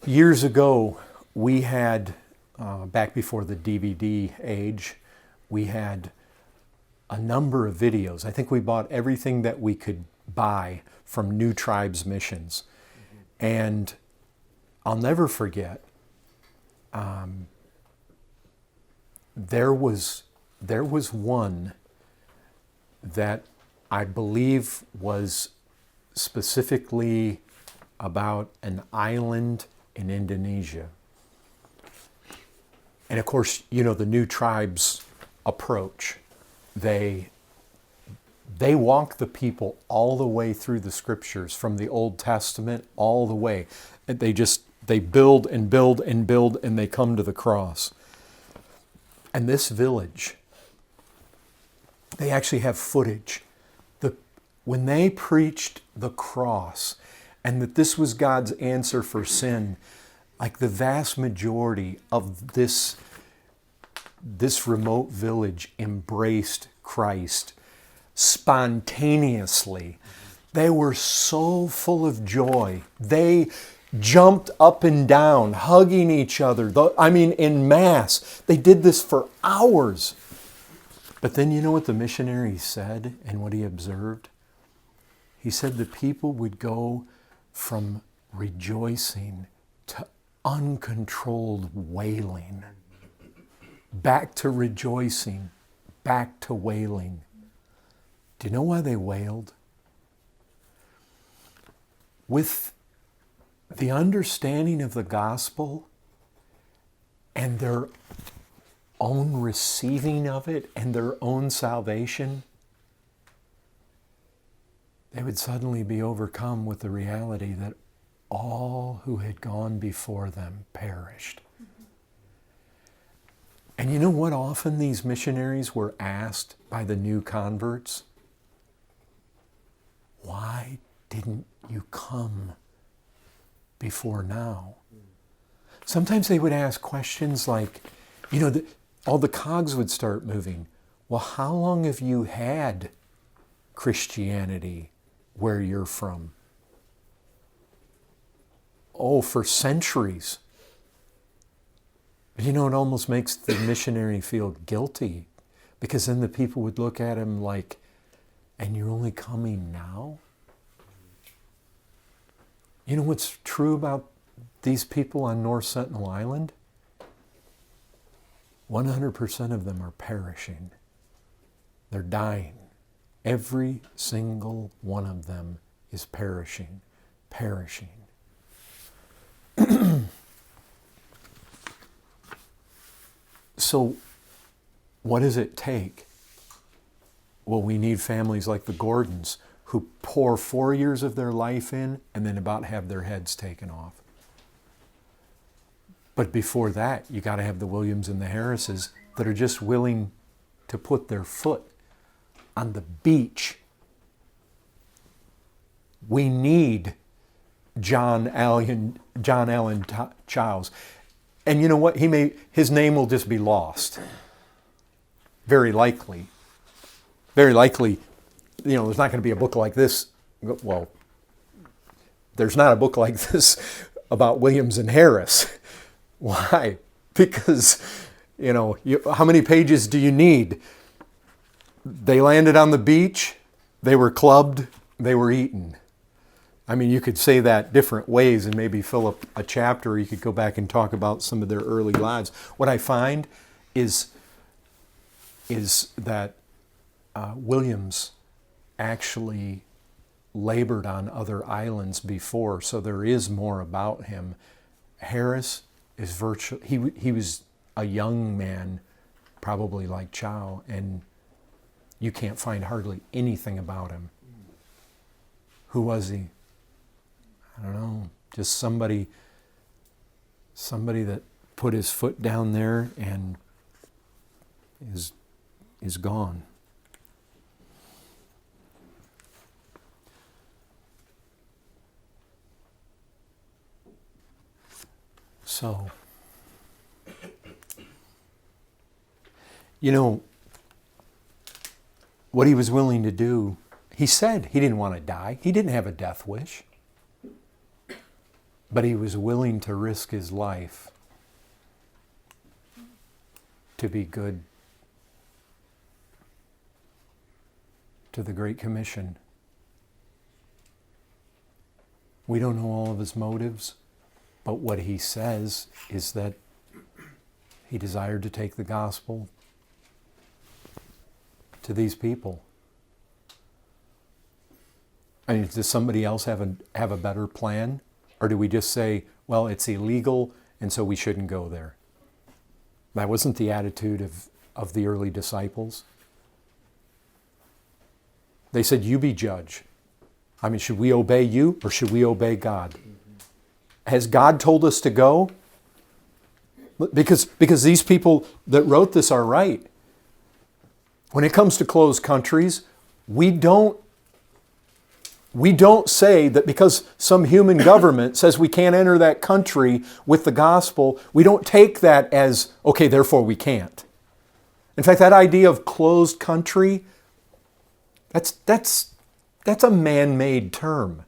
Years ago, we had, back before the DVD age, we had a number of videos. I think we bought everything that we could buy from New Tribes Missions. And I'll never forget, there was one that I believe was specifically about an island in Indonesia. And of course, you know, the New Tribes approach. They walk the people all the way through the scriptures, from the Old Testament all the way. They build and build and build, and they come to the cross. And this village, they actually have footage. When they preached the cross and that this was God's answer for sin, like the vast majority of this remote village embraced Christ spontaneously. They were so full of joy. They jumped up and down, hugging each other. In mass. They did this for hours. But then you know what the missionary said and what he observed? He said the people would go from rejoicing to uncontrolled wailing, back to rejoicing, back to wailing. Do you know why they wailed? With the understanding of the gospel and their own receiving of it and their own salvation, they would suddenly be overcome with the reality that all who had gone before them perished. And you know what often these missionaries were asked by the new converts? Why didn't you come before now? Sometimes they would ask questions like, all the cogs would start moving. Well, how long have you had Christianity where you're from? Oh, for centuries. It almost makes the missionary feel guilty, because then the people would look at him like, and you're only coming now? You know what's true about these people on North Sentinel Island? 100% of them are perishing. They're dying. Every single one of them is perishing. So, what does it take? Well, we need families like the Gordons who pour 4 years of their life in and then about have their heads taken off. But before that, you got to have the Williams and the Harrises that are just willing to put their foot on the beach. We need John Allen Chau's. And you know what? His name will just be lost. Very likely. Very likely, there's not going to be a book like this. Well, there's not a book like this about Williams and Harris. Why? Because, how many pages do you need? They landed on the beach, they were clubbed, they were eaten. You could say that different ways and maybe fill up a chapter, or you could go back and talk about some of their early lives. What I find is that Williams actually labored on other islands before, so there is more about him. Harris is he was a young man, probably like Chau, and you can't find hardly anything about him. Who was he? I don't know. Just somebody that put his foot down there and is gone. So, what he was willing to do, he said he didn't want to die. He didn't have a death wish. But he was willing to risk his life to be good to the Great Commission. We don't know all of his motives, but what he says is that he desired to take the gospel to these people. Does somebody else have a better plan? Or do we just say, well, it's illegal, and so we shouldn't go there? That wasn't the attitude of the early disciples. They said, you be judge. Should we obey you, or should we obey God? Has God told us to go? Because these people that wrote this are right. When it comes to closed countries, we don't say that because some human government says we can't enter that country with the gospel, we don't take that as, okay, therefore we can't. In fact, that idea of closed country, that's That's a man-made term.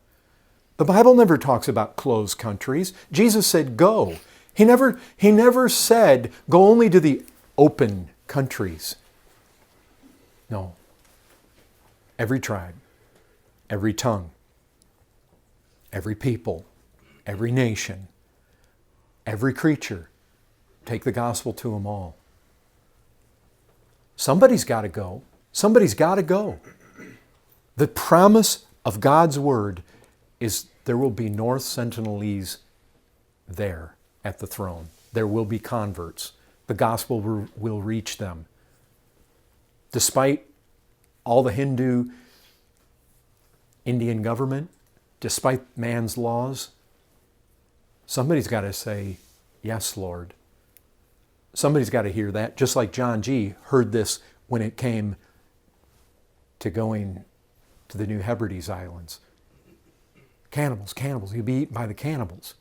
The Bible never talks about closed countries. Jesus said, go. He never said, go only to the open countries. No. Every tribe, every tongue, every people, every nation, every creature, take the gospel to them all. Somebody's got to go. Somebody's got to go. The promise of God's word is there will be North Sentinelese there at the throne. There will be converts. The gospel will reach them. Despite all the Hindu Indian government, despite man's laws, somebody's got to say, yes, Lord. Somebody's got to hear that, just like John G. heard this when it came to going to the New Hebrides Islands. Cannibals, cannibals, you'll be eaten by the cannibals.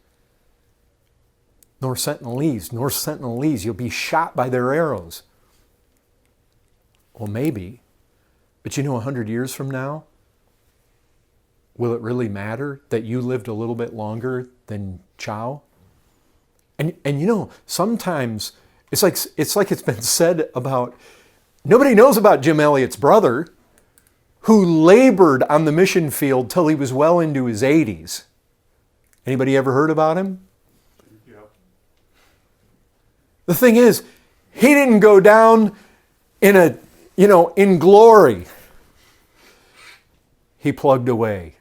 North Sentinelese, you'll be shot by their arrows. Well, maybe, but 100 years from now, will it really matter that you lived a little bit longer than Chau? And sometimes it's like it's been said about, nobody knows about Jim Elliot's brother, who labored on the mission field till he was well into his 80s. Anybody ever heard about him? Yep. The thing is, he didn't go down in glory. He plugged away,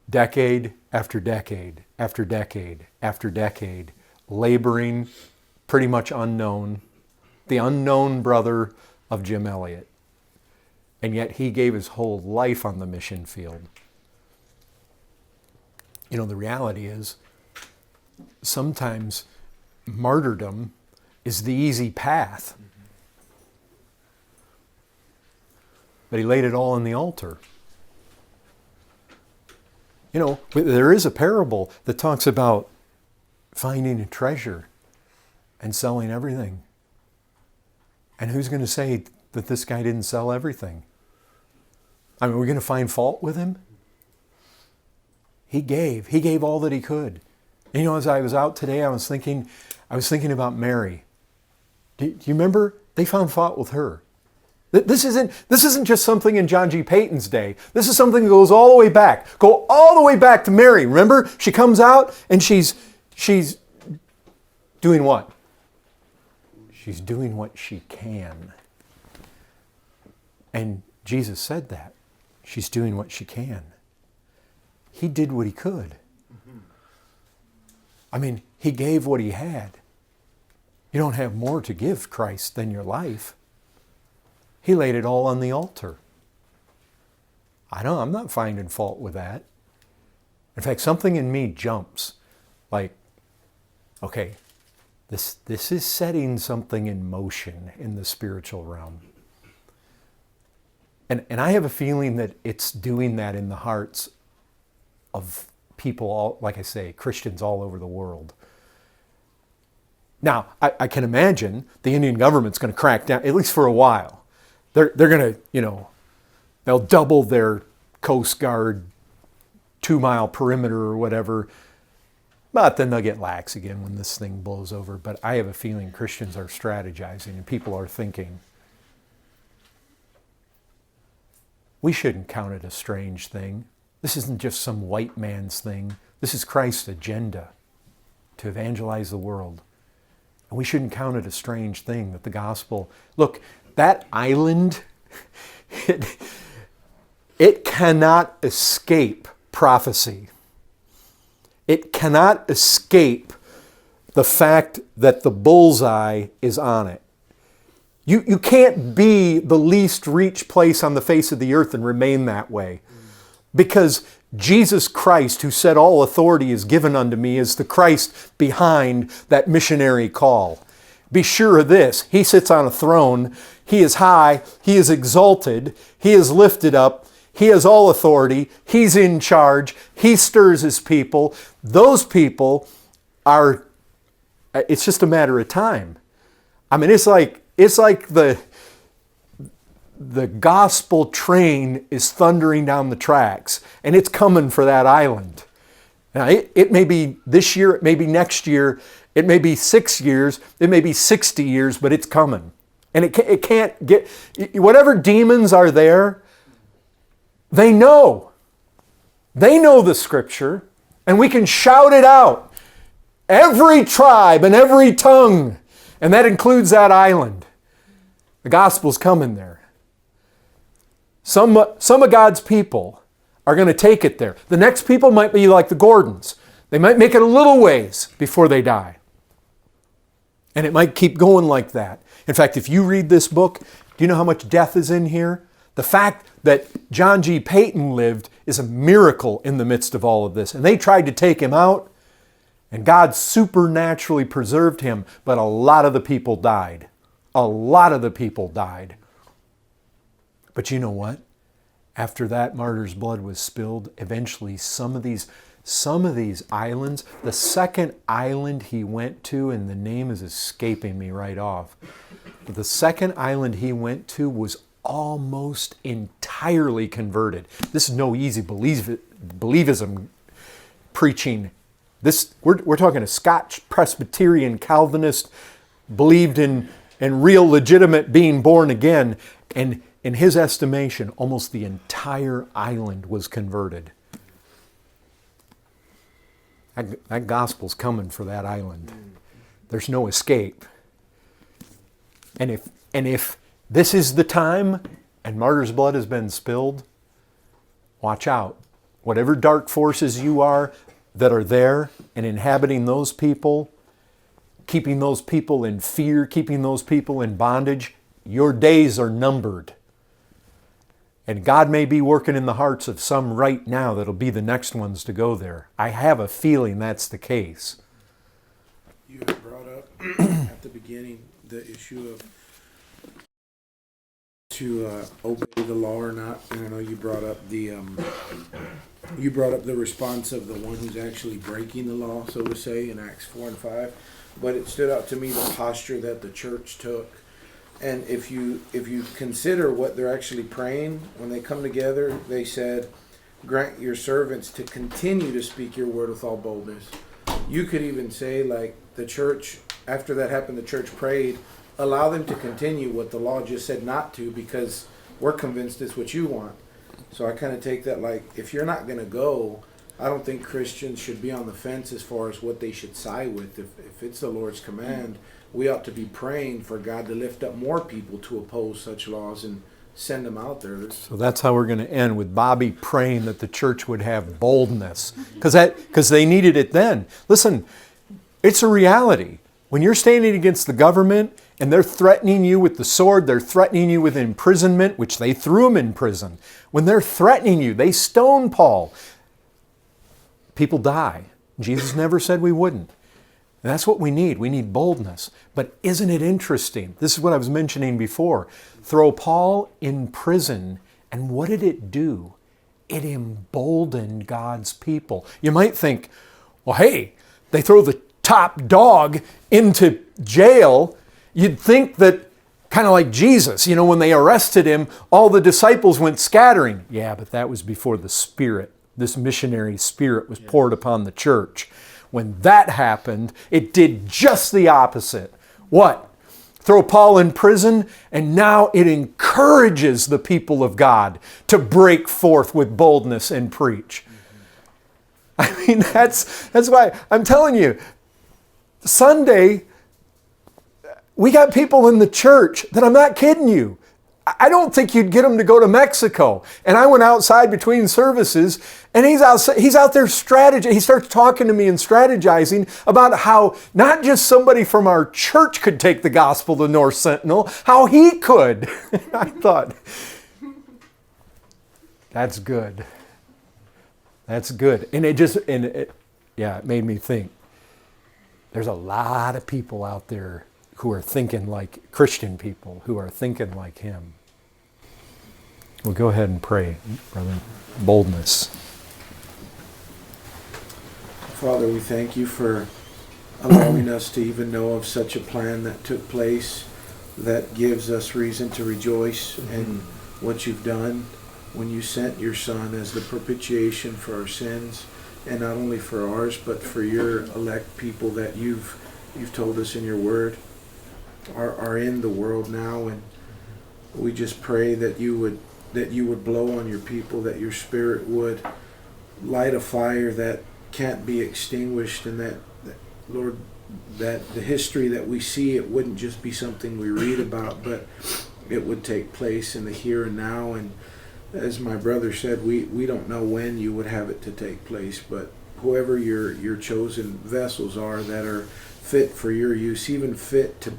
decade after decade after decade after decade, laboring, pretty much unknown, the unknown brother of Jim Elliot. And yet he gave his whole life on the mission field. The reality is, sometimes martyrdom is the easy path. But he laid it all on the altar. There is a parable that talks about finding a treasure and selling everything. And who's going to say that this guy didn't sell everything? I mean, we're going to find fault with him? He gave all that he could. And as I was out today, I was thinking about Mary. Do you remember? They found fault with her. This isn't just something in John G. Payton's day. This is something that goes all the way back. Go all the way back to Mary. Remember? She comes out and she's doing what? She's doing what she can. And Jesus said that. She's doing what she can. He did what he could. I mean, he gave what he had. You don't have more to give Christ than your life. He laid it all on the altar. I'm not finding fault with that. In fact, something in me jumps. Like, okay, this is setting something in motion in the spiritual realm. And I have a feeling that it's doing that in the hearts of people, like I say, Christians all over the world. Now, I can imagine the Indian government's going to crack down, at least for a while. They're going to, they'll double their Coast Guard 2-mile perimeter or whatever. But then they'll get lax again when this thing blows over. But I have a feeling Christians are strategizing and people are thinking, we shouldn't count it a strange thing. This isn't just some white man's thing. This is Christ's agenda to evangelize the world. And we shouldn't count it a strange thing that the gospel... Look, that island, it cannot escape prophecy. It cannot escape the fact that the bullseye is on it. You can't be the least reached place on the face of the earth and remain that way. Because Jesus Christ, who said, all authority is given unto me, is the Christ behind that missionary call. Be sure of this, he sits on a throne, he is high, he is exalted, he is lifted up, he has all authority, he's in charge, he stirs his people. Those people are, it's just a matter of time. I mean, it's like the the gospel train is thundering down the tracks, and it's coming for that island. Now, it may be this year, it may be next year, it may be 6 years, it may be 60 years, but it's coming. And it can't get, whatever demons are there, they know. They know the Scripture, and we can shout it out. Every tribe and every tongue, and that includes that island. The gospel's coming there. Some of God's people are going to take it there. The next people might be like the Gordons. They might make it a little ways before they die. And it might keep going like that. In fact, if you read this book, do you know how much death is in here? The fact that John G. Payton lived is a miracle in the midst of all of this. And they tried to take him out, and God supernaturally preserved him, but a lot of the people died. A lot of the people died. But you know what? After that martyr's blood was spilled, eventually some of these islands, the second island he went to, and the name is escaping me right off, but the second island he went to was almost entirely converted. This is no easy believism preaching. We're talking a Scotch Presbyterian Calvinist, believed in real legitimate being born again, and in his estimation, almost the entire island was converted. That gospel's coming for that island. There's no escape. And if this is the time and martyr's blood has been spilled, watch out. Whatever dark forces you are that are there and inhabiting those people, keeping those people in fear, keeping those people in bondage, your days are numbered. And God may be working in the hearts of some right now that'll be the next ones to go there. I have a feeling that's the case. You had brought up at the beginning the issue of to obey the law or not, and I know you brought up the response of the one who's actually breaking the law, so to say, in Acts 4 and 5. But it stood out to me the posture that the church took. And if you consider what they're actually praying, when they come together, they said, grant your servants to continue to speak your word with all boldness. You could even say, like, the church, after that happened, the church prayed, allow them to continue what the law just said not to, because we're convinced it's what you want. So I kind of take that like, if you're not going to go, I don't think Christians should be on the fence as far as what they should side with. If it's the Lord's command, we ought to be praying for God to lift up more people to oppose such laws and send them out there. So that's how we're going to end, with Bobby praying that the church would have boldness, because they needed it then. Listen, it's a reality. When you're standing against the government and they're threatening you with the sword, they're threatening you with imprisonment, which they threw him in prison. When they're threatening you, they stone Paul. People die. Jesus never said we wouldn't. And that's what we need. We need boldness. But isn't it interesting? This is what I was mentioning before. Throw Paul in prison, and what did it do? It emboldened God's people. You might think, well, hey, they throw the top dog into jail. You'd think that, kind of like Jesus, when they arrested him, all the disciples went scattering. Yeah, but that was before the Spirit, this missionary spirit, was poured upon the church. When that happened, it did just the opposite. What? Throw Paul in prison, and now it encourages the people of God to break forth with boldness and preach. I mean, that's why I'm telling you, Sunday, we got people in the church that, I'm not kidding you, I don't think you'd get them to go to Mexico. And I went outside between services, and he's out there strategizing. He starts talking to me and strategizing about how not just somebody from our church could take the gospel to North Sentinel, how he could. I thought, that's good. That's good. And it made me think. There's a lot of people out there who are thinking like Christian people, who are thinking like him. Well, go ahead and pray, brother. Boldness. Father, we thank you for allowing us to even know of such a plan that took place that gives us reason to rejoice in what you've done when you sent your Son as the propitiation for our sins, and not only for ours, but for your elect people that you've told us in your word are in the world now. And we just pray that you would blow on your people, that your Spirit would light a fire that can't be extinguished, and that Lord, that the history that we see, it wouldn't just be something we read about, but it would take place in the here and now. And as my brother said, we don't know when you would have it to take place, but whoever your chosen vessels are that are fit for your use, even fit to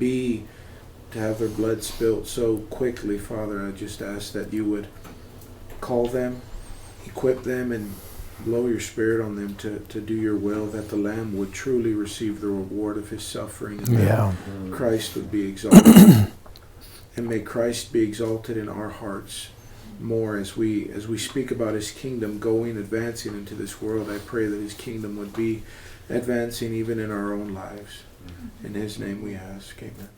have their blood spilt so quickly, Father, I just ask that you would call them, equip them, and blow your Spirit on them to do your will, that the Lamb would truly receive the reward of his suffering, and that Christ would be exalted. And may Christ be exalted in our hearts more as we speak about his kingdom going, advancing into this world. I pray that his kingdom would be advancing even in our own lives. In his name we ask, amen.